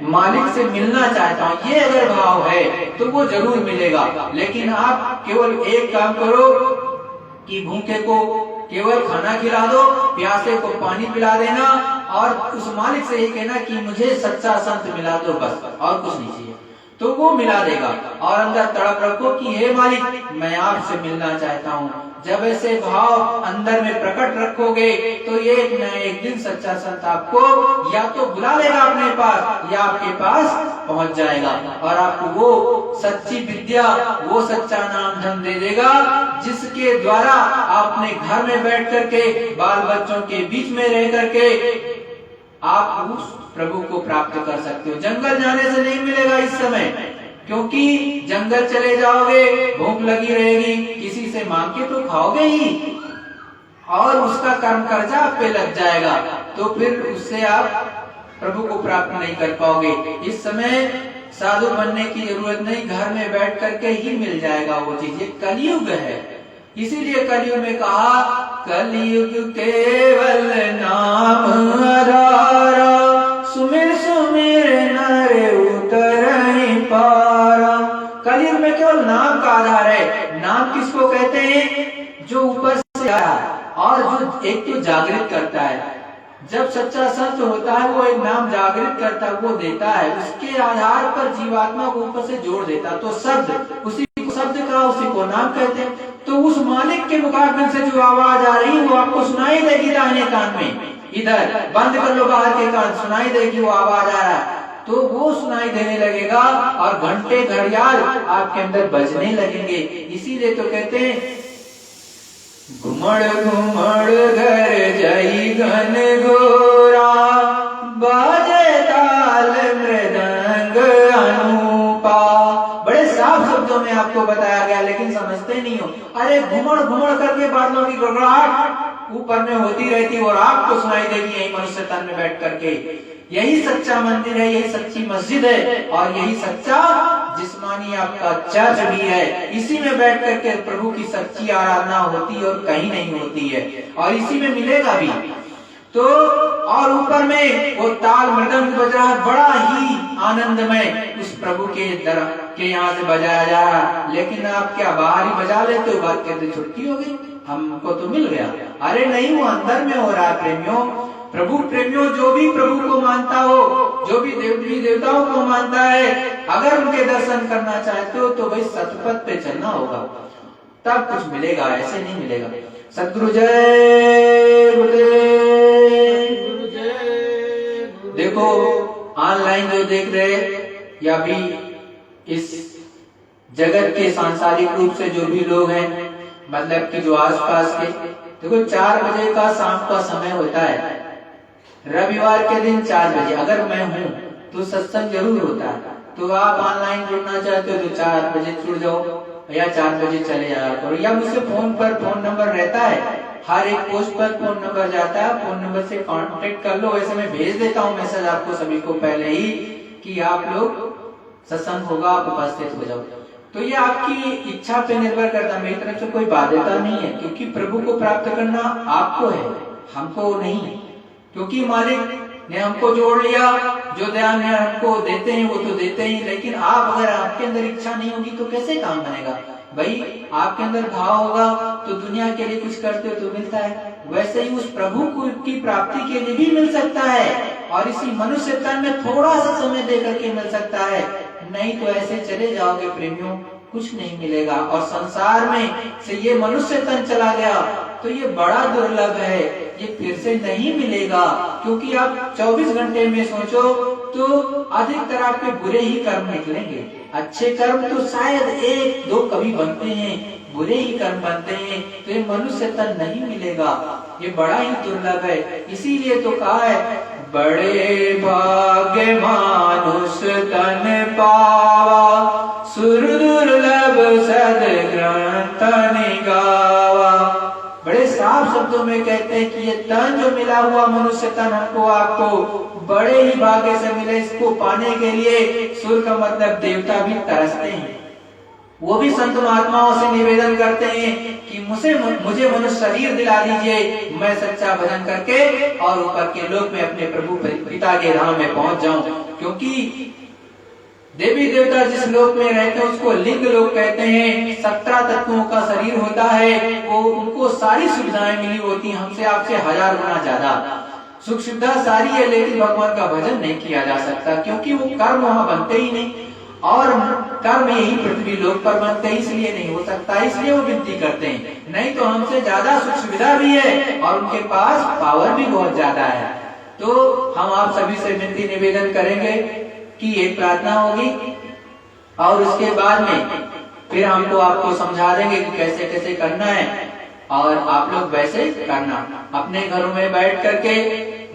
मालिक से मिलना चाहता हूँ, ये अगर भाव है तो वो जरूर मिलेगा। लेकिन आप केवल एक काम करो कि भूखे को केवल खाना खिला दो, प्यासे को पानी पिला देना, और उस मालिक से ये कहना कि मुझे सच्चा संत मिला दो, बस और कुछ नहीं चाहिए, तो वो मिला देगा। और अंदर तड़प रखो कि हे मालिक मैं आपसे मिलना चाहता हूँ। जब ऐसे भाव अंदर में प्रकट रखोगे तो एक न एक दिन सच्चा संत आपको या तो बुला लेगा अपने पास, या आपके पास पहुंच जाएगा, और आपको वो सच्ची विद्या, वो सच्चा नाम धन दे देगा, जिसके द्वारा आपने घर में बैठ करके बाल बच्चों के बीच में रह करके आप उस प्रभु को प्राप्त कर सकते हो। जंगल जाने से नहीं मिलेगा इस समय, क्योंकि जंगल चले जाओगे, भूख लगी रहेगी, किसी से मांग के तो खाओगे ही, और उसका कर्म कर्जा आप पे लग जाएगा, तो फिर उससे आप प्रभु को प्राप्त नहीं कर पाओगे। इस समय साधु बनने की जरूरत नहीं, घर में बैठ करके ही मिल जाएगा वो चीज। ये कलयुग है, इसीलिए कलयुग में कहा, कलयुग केवल नाम आधारा, सुमिर सुमिर नर उतरहि पारा। कलयुग में केवल नाम का आधार है। नाम किसको कहते हैं? जो ऊपर से आया और जो एक तो जागृत करता है। जब सच्चा संत होता है वो एक नाम जागृत करता है, वो देता है, उसके आधार पर जीवात्मा को ऊपर से जोड़ देता, तो शब्द उसी को शब्द का, उसी को नाम कहते हैं। तो उस मालिक के मुखाग्र से जो आवाज आ रही वो आपको सुनाई देगी दाहिने कान में, इधर बंद कर लो बाहर के कान, सुनाई देगी वो आवाज आ रहा है, तो वो सुनाई देने लगेगा और घंटे घड़ियाल आपके अंदर बजने लगेंगे। इसीलिए तो कहते हैं, घुमड़ घुमड़ घर जई घन घोरा, बाजे ताल मृदंग अनूपा। बड़े साफ शब्दों में आपको बताया गया, लेकिन समझते नहीं हो। अरे घुमड़ घुमड़ करके बादलों की गड़गड़ाहट ऊपर में होती रहती और आपको सुनाई देगी यही मनुष्य तन में बैठ करके। यही सच्चा मंदिर है, यही सच्ची मस्जिद है और यही सच्चा जिस्मानी आपका चर्च भी है। इसी में बैठ करके प्रभु की सच्ची आराधना होती है और कहीं नहीं होती है और इसी में मिलेगा भी। तो और ऊपर में वो ताल मृदंग बज रहा है, बड़ा ही आनंदमय उस प्रभु के दर के यहाँ से बजाया जा रहा। लेकिन आप क्या बाहर ही बजा लेते हो, बात कहते छुट्टी हो गई, हमको तो मिल गया। अरे नहीं, वो अंदर में हो रहा है प्रेमियों। प्रभु प्रेमियों, जो भी प्रभु को मानता हो, जो भी देवी देवताओं को मानता है, अगर उनके दर्शन करना चाहते हो तो भाई सतपथ पे चलना होगा, तब कुछ मिलेगा, ऐसे नहीं मिलेगा। सद्गुरु जय गुरुदेव। देखो ऑनलाइन जो देख रहे या भी इस जगत के सांसारिक रूप से जो भी लोग हैं, मतलब कि जो आसपास के, देखो 4 बजे का शाम का समय होता है, रविवार के दिन 4 बजे अगर मैं हूँ तो सत्संग जरूर होता है। तो आप ऑनलाइन जुड़ना चाहते हो तो 4 बजे जुड़ जाओ या 4 बजे चले जाओ करो, या मुझसे फोन पर फोन नंबर रहता है, हर एक पोस्ट पर फोन नंबर जाता है, फोन नंबर से कांटेक्ट कर लो। वैसे मैं भेज देता हूँ मैसेज आपको सभी को पहले ही कि आप लोग सत्संग होगा, आप उपस्थित हो जाओ। तो ये आपकी इच्छा पे निर्भर करता है, मेरी तरफ से कोई बाध्यता नहीं है, क्योंकि प्रभु को प्राप्त करना आपको है, हमको नहीं। क्योंकि मालिक ने हमको जोड़ लिया, जो ध्यान है हमको देते हैं वो तो देते ही, लेकिन आप अगर आपके अंदर इच्छा नहीं होगी तो कैसे काम बनेगा भाई। आपके अंदर भाव होगा तो दुनिया के लिए कुछ करते हो तो मिलता है, वैसे ही उस प्रभु को की प्राप्ति के लिए भी मिल सकता है और इसी मनुष्य तन में थोड़ा सा समय दे करके मिल सकता है। नहीं तो ऐसे चले जाओगे प्रेमियों, कुछ नहीं मिलेगा। और संसार में से ये मनुष्य तन चला गया तो ये बड़ा दुर्लभ है, ये फिर से नहीं मिलेगा। क्योंकि आप 24 घंटे में सोचो तो अधिकतर आपके बुरे ही कर्म निकलेंगे, अच्छे कर्म तो शायद 1-2 कभी बनते हैं, बुरे ही कर्म बनते हैं, तो ये मनुष्य तन नहीं मिलेगा, ये बड़ा ही दुर्लभ है। इसीलिए तो कहा है, बड़े भाग्य मानुष तन पावा, सुर दुर्लभ सद्ग्रंथ गावा। बड़े साफ शब्दों में कहते हैं कि ये तन जो मिला हुआ मनुष्य तन हमको आपको बड़े ही भाग्य से मिले। इसको पाने के लिए सुर का मतलब देवता भी तरसते हैं, वो भी संत महात्माओं से निवेदन करते हैं कि मुझे मनुष्य शरीर दिला दीजिए, मैं सच्चा भजन करके और ऊपर के लोक में अपने प्रभु पिता के धाम में पहुंच जाऊं। क्योंकि देवी देवता जिस लोक में रहते हैं उसको लिंग लोक कहते हैं। 17 तत्वों का शरीर होता है, वो उनको सारी सुविधाएं मिली होती हैं, हमसे आपसे 1000 गुना ज्यादा सुख सुविधा सारी है, लेकिन भगवान का भजन नहीं किया जा सकता क्योंकि वो कर्म वहां बनते ही नहीं और कर्म यही पृथ्वी लोक पर बनते हैं, इसलिए नहीं हो सकता। इसलिए वो विनती करते हैं, नहीं तो हमसे ज्यादा सुख सुविधा भी है और उनके पास पावर भी बहुत ज्यादा है। तो हम आप सभी से विनती निवेदन करेंगे कि एक प्रार्थना होगी और उसके बाद में फिर हमको आपको समझा देंगे कि कैसे कैसे करना है और आप लोग वैसे करना। अपने घरों में बैठ करके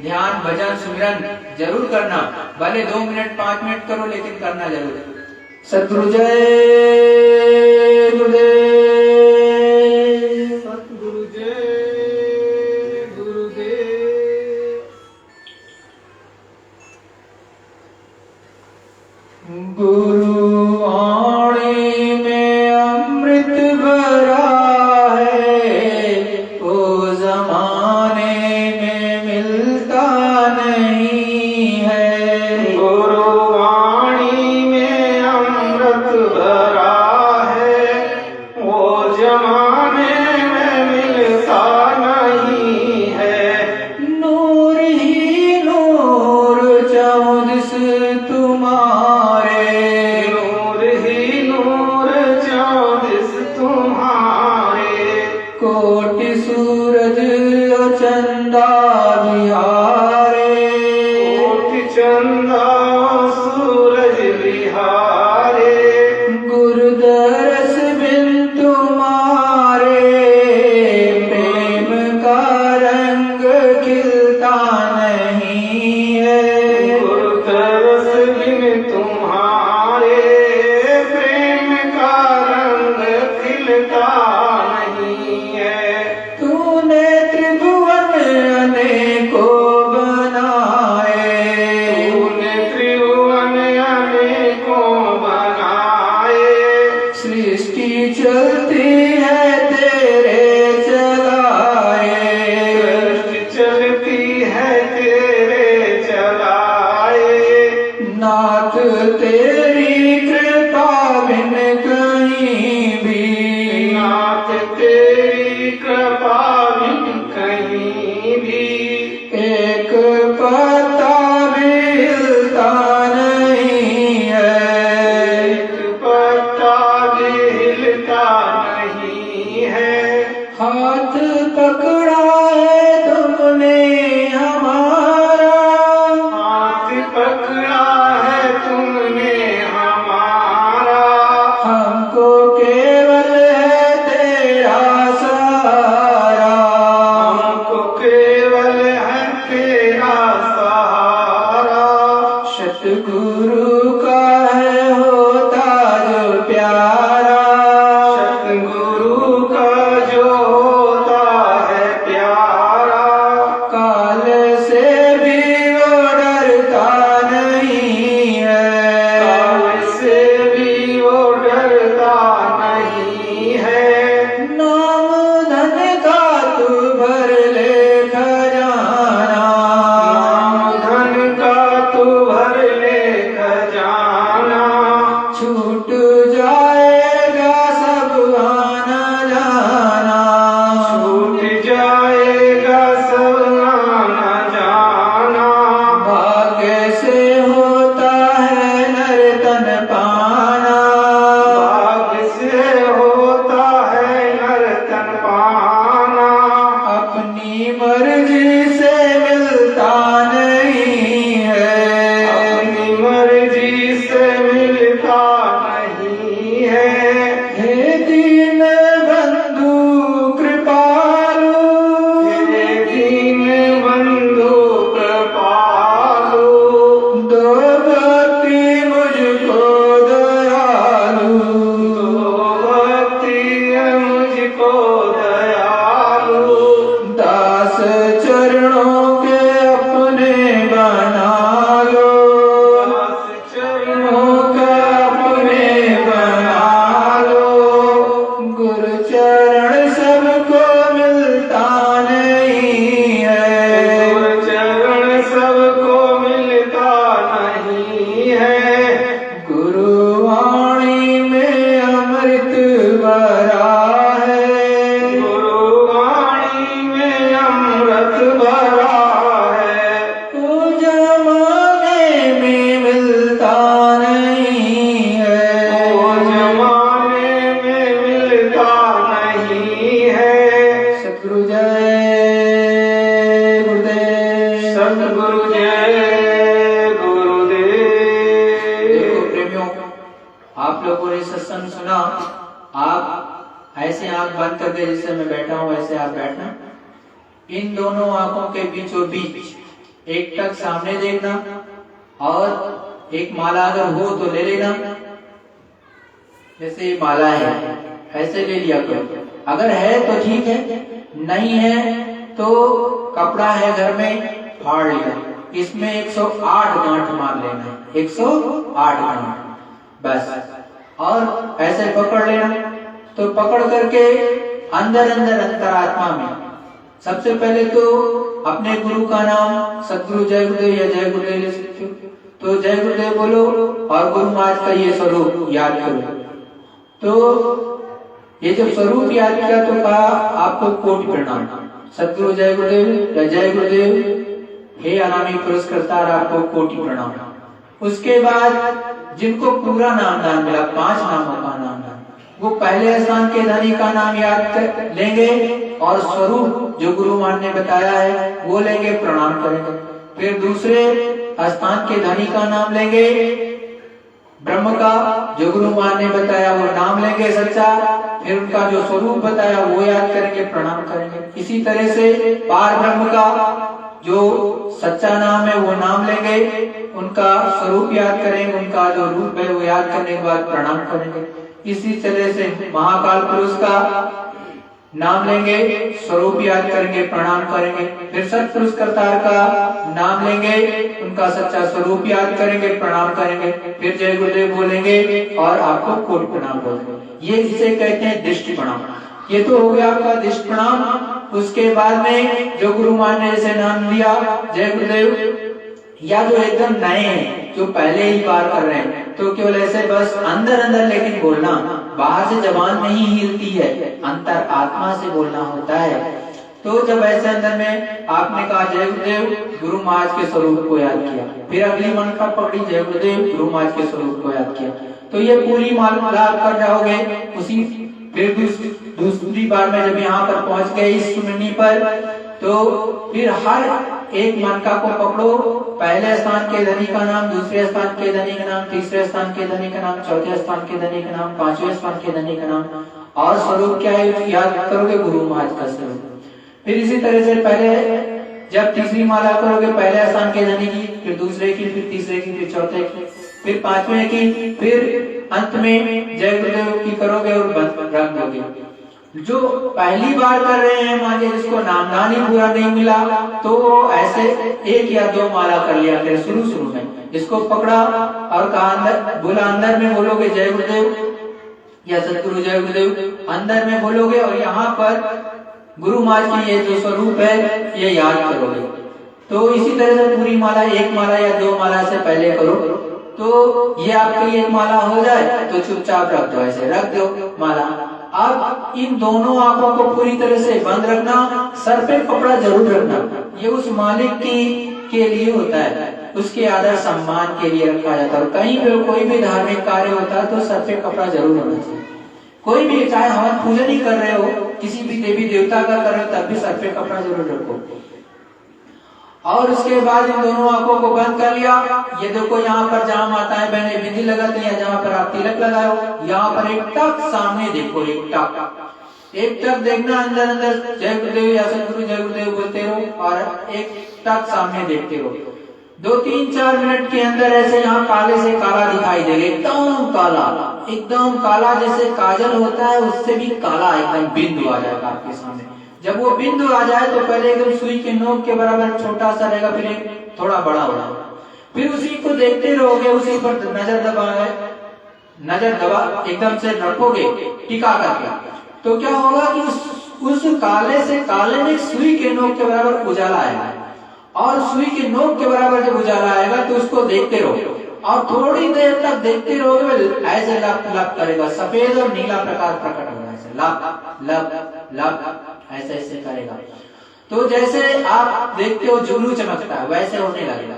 ध्यान भजन सुमिरन जरूर करना, भले 2 मिनट 5 मिनट करो लेकिन करना जरूर। सद्गुरु जय गुरुदेव। सद्गुरु जय गुरुदेव। गुरुवाणी में अमृत भरा है, वो जमाने में मिलता नहीं है। गुरुवाणी में अमृत भरा है, वो जमाने में मिलता नहीं है। नूर ही नूर चौदिस तुम्हारे, नूर ही नूर 24 तुम्हारे। कोटि सूरज चंदा बिहारे, कोटि चंदा सूरज बिहारे। गुरुदरस बिन तुम्हारे, है तेरे चलाए, सृष्टि चलती है तेरे चलाए। नाथ तेरी कृपा बिन कहीं भी, नाथ तेरी कृपा बिन कहीं भी, एक पत्ता भी हिलता नहीं है, एक पत्ता भी हिलता नहीं है। हाथ पकड़ा है तुमने हमारा, हाथ पकड़ा है तुमने हमारा, हमको केवल है तेरा सहारा, हमको केवल है तेरा सहारा। सतगुरु का है होता जो प्यारा, सतगुरु का जो होता है प्यारा, काल से भी वो डरता नहीं है, काल से भी वो डरता नहीं है। नाम धन का तू भर ले खजाना, नाम धन का तू भर ले खजाना, छूट जाएगा सब आना जाना, छूट जाएगा सब आना जाना। भाग्य से होता है नर्तन पाना, भाग्य से होता है नर्तन पाना, अपनी मर्जी से मिलता नहीं है, अपनी मर्जी से मिलता नहीं है। हे दीन बंधु कृपालु, हे दीन बंधु कृपालु, दो भक्ति मुझको दयालु, दो भक्ति मुझको दयालु, दास चरणों के अपने बना लो, दास चरणों चरणों का अपने बना लो, गुरु चरण सबको मिलता नहीं है, गुरु चरण सबको मिलता नहीं है। गुरुवाणी में अमृत भरा है, गुरुवाणी में अमृत भरा है, वो जमाने में मिलता नहीं है, वो जमाने में मिलता नहीं है। सतगुरु जय गुरुदेव। सतगुरु जय गुरुदेव। देखो प्रेमियों, आप लोगों ने सत्संग सुना, आप ऐसे आंख बंद करके जैसे मैं बैठा हूँ ऐसे आप बैठना, इन दोनों आंखों के बीचों बीच एक टक सामने देखना और एक माला अगर हो तो ले लेना, जैसे ये माला है ऐसे ले लिया करो, अगर है तो ठीक है, नहीं है तो कपड़ा है घर में फाड़ लिया, इसमें 108 गांठ मार लेना है, 108 गांठ बस, और ऐसे पकड़ लेना। तो पकड़ करके अंदर अंदर अंतरात्मा में सबसे पहले तो अपने गुरु का नाम, सतगुरु जय गुरुदेव या जय गुरुदेव ले सकते हो, तो जय गुरुदेव बोलो और गुरु महाराज का ये स्वरूप याद करो। तो ये जब स्वरूप याद किया तो कहा आपको कोटि प्रणाम, सतगुरु जय गुरुदेव या जय गुरुदेव हे अनामी पुरस्कर्ता आपको कोटि प्रणाम। उसके बाद जिनको पूरा नाम दान मिला, 5 नामों का नाम दान, वो पहले स्थान के धनी का नाम याद कर लेंगे और स्वरूप जो गुरु मान ने बताया है वो लेंगे, प्रणाम करेंगे। फिर दूसरे स्थान के धनी का नाम लेंगे, ब्रह्म का जो गुरु मान ने बताया वो नाम लेंगे सच्चा, फिर उनका जो स्वरूप बताया वो याद करेंगे, प्रणाम करेंगे। इसी तरह से पार ब्रह्म का जो सच्चा नाम है वो नाम लेंगे, उनका स्वरूप याद करेंगे, उनका जो रूप है वो याद करने के बाद प्रणाम करेंगे। इसी तरह से महाकाल पुरुष का नाम लेंगे, स्वरूप याद करेंगे, प्रणाम करेंगे। फिर सत्पुरुष करतार का नाम लेंगे, उनका सच्चा स्वरूप याद करेंगे, प्रणाम करेंगे। फिर जय गुरुदेव बोलेंगे और आपको कोटि प्रणाम बोलेंगे। ये इसे कहते हैं दृष्टि प्रणाम। ये तो हो गया आपका दृष्टि प्रणाम। उसके बाद में जो गुरु मान ने जैसे नाम लिया जय गुरुदेव, या जो एकदम नए हैं, जो पहले ही बार कर रहे हैं, तो केवल ऐसे बस अंदर अंदर लेकिन बोलना, बाहर से जबान नहीं हिलती है, अंतर आत्मा से बोलना होता है। तो जब ऐसे अंदर में आपने कहा जय गुरुदेव, गुरु महाराज के स्वरूप को याद किया, फिर अगली मंत्र पकड़ी जय गुरुदेव, गुरु महाराज के स्वरूप को याद किया, तो ये पूरी माला कर जाओगे। उसी फिर दूसरी बार में जब यहाँ पर पहुंच गए इस सुननी पर, तो फिर हर एक मनका को पकड़ो, पहले स्थान के धनी का नाम, दूसरे स्थान के धनी का नाम, तीसरे स्थान के धनी का नाम, चौथे स्थान के धनी का नाम, पांचवें स्थान के धनी का नाम, और स्वरूप क्या है याद करोगे, गुरु महाराज का स्वरूप। फिर इसी तरह से पहले जब तीसरी माला करोगे, पहले स्थान के धनी की, फिर दूसरे की, फिर तीसरे की, फिर चौथे की, फिर पांचवें की, फिर अंत में जय गुरुदेव की करोगे और रख दोगे। जो पहली बार कर रहे हैं, मान लीजिए जिसको नामदान ही पूरा नहीं मिला, तो वो ऐसे एक या दो माला कर लिया फिर शुरू में, इसको पकड़ा और कहा अंदर बोला, अंदर में बोलोगे जय गुरुदेव या सतगुरु जय गुरुदेव, अंदर में बोलोगे और यहाँ पर गुरु महाराज की ये जो स्वरूप है ये याद करोगे। तो इसी तरह से पूरी माला, एक माला या दो माला से पहले करो, तो ये आपकी एक माला हो जाए तो चुपचाप रख दो, ऐसे रख दो माला। अब इन दोनों आंखों को पूरी तरह से बंद रखना, सर पे कपड़ा जरूर रखना, ये उस मालिक की के लिए होता है, उसके आदर सम्मान के लिए रखा जाता है। और कहीं पे कोई भी धार्मिक कार्य होता है तो सर पे कपड़ा जरूर होना चाहिए। कोई भी, चाहे हवन पूजन ही कर रहे हो, किसी भी देवी देवता का कर रहे हो, तब भी सर पे कपड़ा जरूर रखो। और उसके बाद इन दोनों आंखों को बंद कर लिया। ये देखो यहाँ पर जहाँ माताएं बहनें बिंदी लगाती हैं, जहाँ पर आप तिलक लगाओ, यहाँ पर एक टक सामने देखो, एक टक देखना, अंदर अंदर जय गुरुदेव या सतगुरु जय गुरुदेव बोलते रहो और एक टक सामने देखते रहो। 2-3-4 मिनट के अंदर ऐसे यहाँ काले से काला दिखाई देगा, एकदम काला जैसे काजल होता है, उससे भी काला एकदम बिंदु आ जाएगा आपके सामने। जब वो बिंदु आ जाए तो पहले एकदम सुई के नोक के बराबर छोटा सा रहेगा, फिर एक थोड़ा बड़ा होगा, फिर उसी को देखते रहोगे, उसी पर नजर दबा एकदम से रखोगे टिका करके, तो क्या होगा कि उस काले से काले में सुई के नोक के बराबर उजाला आएगा, और सुई के नोक के बराबर जब उजाला आएगा तो उसको देखते रहो और थोड़ी देर तक देखते रहोगे, ऐसे लप लप करेगा, सफेद और नीला प्रकाश प्रकट होगा, ऐसे लप लप लप ऐसे ऐसे करेगा। तो जैसे आप देखते हो जुगनू चमकता है वैसे होने लगेगा।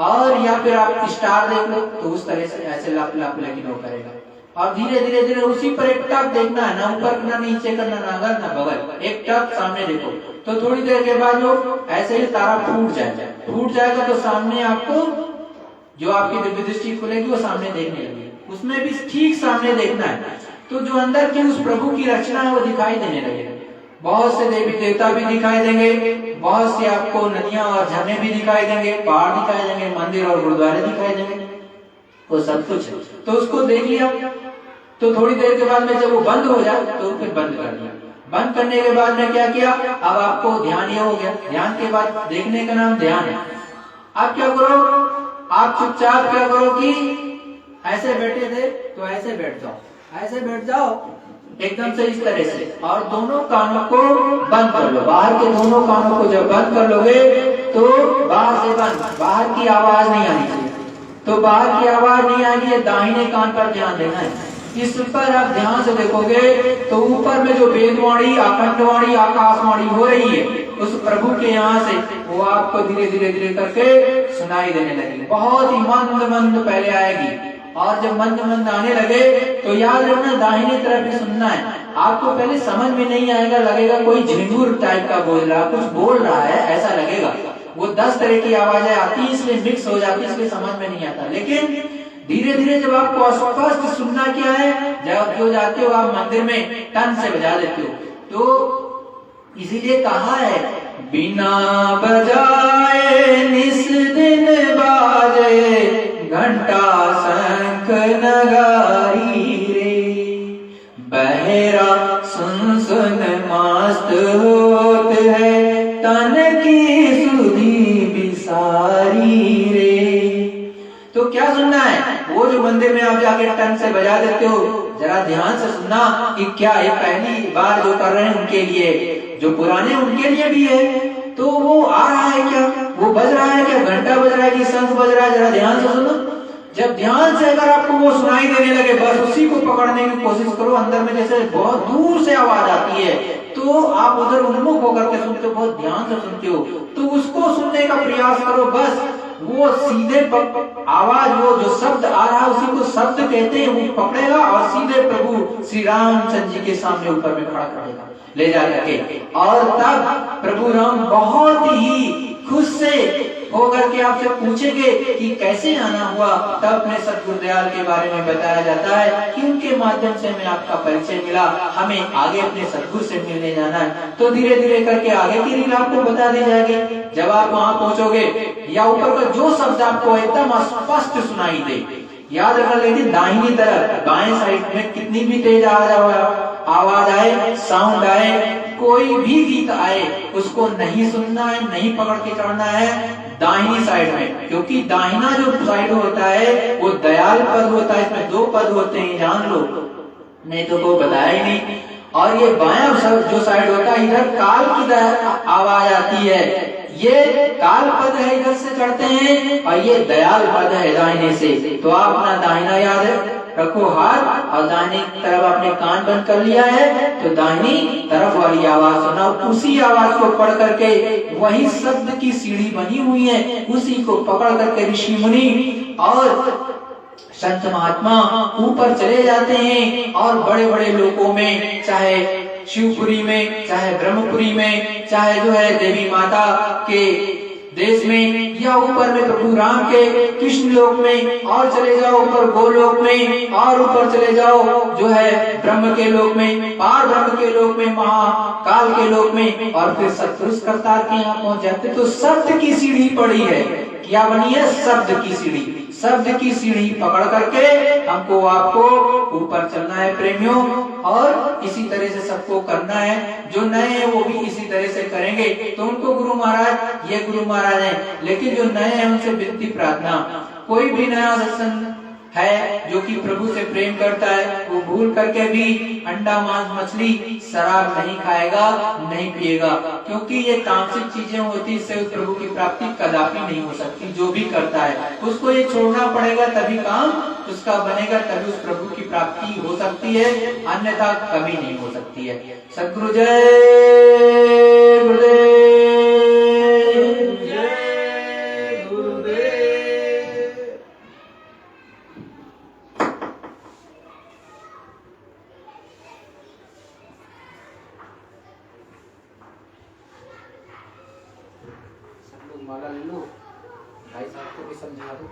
और या फिर आप स्टार देख लो तो उस तरह से ऐसे लप लप लेकिन वो करेगा। और धीरे धीरे धीरे उसी पर एक टक देखना है, ना ऊपर ना नीचे करना, ना अगर ना बगल, एक टक सामने देखो। तो थोड़ी देर के बाद जो ऐसे ही तारा फूट जाएगा तो सामने आपको जो आपकी दिव्य दृष्टि खुलेगी वो सामने देखने लगेगी, उसमें भी ठीक सामने देखना है। तो जो अंदर की उस प्रभु की रचना है वो दिखाई देने लगेगा। बहुत से देवी देवता भी दिखाई देंगे, बहुत से आपको नदियां और झरने भी दिखाई देंगे, पहाड़ दिखाई देंगे, मंदिर और गुरुद्वारे दिखाई देंगे, वो सब कुछ है। तो उसको देख लिया, तो थोड़ी देर के बाद में जब वो बंद हो जाए तो फिर बंद कर दिया। बंद करने के बाद में क्या किया, अब आपको ध्यान ये हो गया। ध्यान के बाद देखने का नाम ध्यान है। आप क्या करो, आप चुपचाप क्या करो कि ऐसे बैठे थे तो ऐसे बैठ जाओ एकदम से इस तरह से, और दोनों कानों को बंद कर लो। बाहर के दोनों कानों को जब बंद कर लोगे तो बाहर से बंद, बाहर की आवाज नहीं आनी चाहिए। तो बाहर की आवाज नहीं आएगी, दाहिने कान पर ध्यान देना है। इस पर आप ध्यान से देखोगे तो ऊपर में जो वेदवाणी, अखंडवाणी, आकाशवाणी हो रही है उस प्रभु के यहाँ से, वो आपको धीरे धीरे धीरे करके सुनाई देने लगेगी। बहुत ही मंद मंद पहले आएगी, और जब मंद मंद आने लगे तो याद रखना दाहिने तरफ ही सुनना है। आपको पहले समझ में नहीं आएगा, लगेगा कोई झिंगुर टाइप का बोल रहा, कुछ बोल रहा है ऐसा लगेगा। वो 10 तरह की आवाजें आती, इसलिए मिक्स हो जाती, इसलिए समझ में नहीं आता। लेकिन धीरे धीरे जब आपको स्पष्ट सुनना क्या है, जब जो जाते हो आप मंदिर में टन से बजा देते हो। तो इसीलिए कहा है बिना बजाए निस दिन बाजे, घंटा शंख नगारी रे, बहरा सुन सुन मान मस्त होत है, तन की सुधी बिसारी रे। तो क्या सुनना है? वो जो मंदिर में आप जाके टन से बजा देते हो, जरा ध्यान से सुनना कि क्या ये पहली बार जो कर रहे हैं उनके लिए, जो पुराने उनके लिए भी है। तो वो आ रहा है क्या, वो बज रहा है क्या, घंटा बज रहा है कि शंख बज रहा है, जरा ध्यान से सुनो। जब ध्यान से अगर आपको वो सुनाई देने लगे, बस उसी को पकड़ने की कोशिश करो। अंदर में जैसे बहुत दूर से आवाज आती है तो आप उधर उन्मुख होकर के सुनते हो, बहुत ध्यान से सुनते हो, तो उसको सुनने का प्रयास करो। बस वो सीधे आवाज, वो जो शब्द आ रहा है उसी को शब्द कहते हैं, वो पकड़ेगा और सीधे प्रभु श्री रामचंद्र जी के सामने ऊपर में खड़ा करेगा ले जा करके। और तब प्रभु राम बहुत ही खुश से होकर के आपसे पूछेंगे कि कैसे आना हुआ। तब अपने सतगुरुदयाल के बारे में बताया जाता है कि उनके माध्यम से हमें आपका परिचय मिला, हमें आगे अपने सतगुरु से मिलने जाना है। तो धीरे धीरे करके आगे की रील आपको बता दी जाएगी। जब आप वहां पहुंचोगे या ऊपर का जो शब्द आपको एकदम स्पष्ट सुनाई दे, याद रखना, लेकिन दाहिनी तरफ बाएं साइड में कितनी भी तेज आवाज आए, साउंड आए, कोई भी गीत आए, उसको नहीं सुनना है, नहीं पकड़ के चढ़ना है दाहिनी साइड में। क्योंकि दाहिना जो साइड होता है वो दयाल पद होता है, इसमें 2 पद होते हैं, जान लो, नहीं तो कोई बताया ही नहीं। और ये बायां जो साइड होता है, इधर काल की आवाज आती है, ये काल पद है, इधर से चढ़ते हैं, और ये दयाल पद है दाहिने से। तो आप अपना दाहिना याद रखो हाथ, और दाहिनी तरफ आपने कान बंद कर लिया है, तो दाहिनी तरफ वाली आवाज सुना, उसी आवाज को पढ़ करके वही शब्द की सीढ़ी बनी हुई है, उसी को पकड़ करके ऋषि मुनि और संत महात्मा ऊपर चले जाते हैं। और बड़े बड़े लोकों में, चाहे शिवपुरी में, चाहे ब्रह्मपुरी में, चाहे जो है देवी माता के देश में, या ऊपर में प्रभु राम के कृष्ण लोक में, और चले जाओ ऊपर गोलोक में, और ऊपर चले जाओ जो है ब्रह्म के लोक में, पार ब्रह्म के लोक में, महाकाल के लोक में, और फिर सत्पुरुष करतार के यहाँ पहुंच जाते। तो शब्द की सीढ़ी पड़ी है, क्या बनी है? शब्द की सीढ़ी। शब्द की सीढ़ी पकड़ करके हमको आपको ऊपर चलना है प्रेमियों, और इसी तरह से सबको करना है। जो नए हैं वो भी इसी तरह से करेंगे। तो उनको गुरु महाराज, ये गुरु महाराज हैं, लेकिन जो नए हैं उनसे विनती प्रार्थना, कोई भी नया सत्संग है जो कि प्रभु से प्रेम करता है, वो भूल करके भी अंडा मांस मछली शराब नहीं खाएगा, नहीं पिएगा, क्योंकि ये तामसिक चीजें होती, इससे उस प्रभु की प्राप्ति कदापि नहीं हो सकती। जो भी करता है उसको ये छोड़ना पड़ेगा, तभी काम उसका बनेगा, तभी उस प्रभु की प्राप्ति हो सकती है, अन्यथा कभी नहीं हो सकती है। सद्गुरु जय गुरुदेव। माला ले लो, भाई साहब को भी समझा दो।